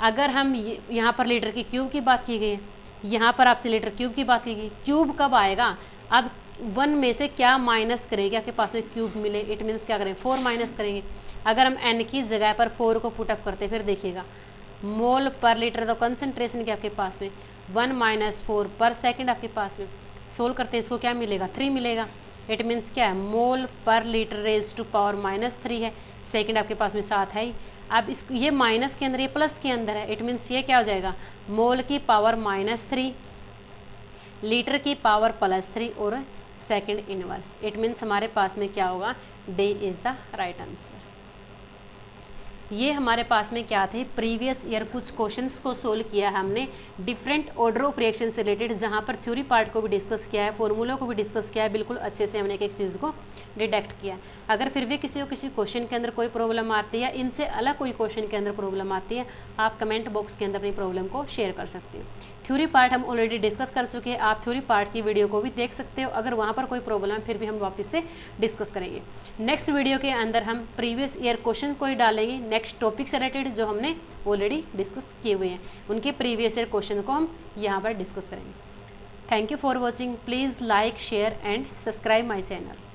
अगर हम यहाँ पर लीटर की क्यूब की बात की गई है, यहाँ पर आपसे लीटर क्यूब की बात की गई, क्यूब कब आएगा, अब 1 में से क्या माइनस करेंगे, आपके पास में क्यूब मिले, इट मीन्स क्या करेंगे, 4 माइनस करेंगे। अगर हम n की जगह पर 4 को पुटअप करते फिर देखिएगा मोल पर लीटर, तो कंसंट्रेशन के आपके पास में 1 - 4 पर सेकंड आपके पास में, सोल्व करते हैं इसको क्या मिलेगा, 3 मिलेगा। इट मीन्स क्या है, मोल पर लीटर रेज टू पावर -3 है, सेकंड आपके पास में 7 है ही। अब इस ये माइनस के अंदर, ये प्लस के अंदर है, इट मीन्स ये क्या हो जाएगा, मोल की पावर -3, लीटर की पावर +3 और सेकंड इनवर्स। इट मीन्स हमारे पास में क्या होगा, D is the right answer. ये हमारे पास में क्या थे, प्रीवियस ईयर कुछ क्वेश्चंस को सोल्व किया है हमने डिफरेंट ऑर्डर ऑफ रिएक्शन से रिलेटेड, जहाँ पर थ्योरी पार्ट को भी डिस्कस किया है, फॉर्मूला को भी डिस्कस किया है, बिल्कुल अच्छे से हमने एक एक चीज़ को डिटेक्ट किया। अगर फिर भी किसी क्वेश्चन के अंदर कोई प्रॉब्लम आती है, इनसे अलग कोई क्वेश्चन के अंदर प्रॉब्लम आती है, आप कमेंट बॉक्स के अंदर अपनी प्रॉब्लम को शेयर कर सकते हो। थ्योरी पार्ट हम ऑलरेडी डिस्कस कर चुके हैं, आप थ्योरी पार्ट की वीडियो को भी देख सकते हो। अगर वहाँ पर कोई प्रॉब्लम है फिर भी हम वापस से डिस्कस करेंगे। नेक्स्ट वीडियो के अंदर हम प्रीवियस ईयर क्वेश्चन को ही डालेंगे, नेक्स्ट टॉपिक से रिलेटेड जो हमने ऑलरेडी डिस्कस किए हुए हैं, उनके प्रीवियस ईयर क्वेश्चन को हम यहाँ पर डिस्कस करेंगे। Thank you for watching. Please like, share and subscribe my channel.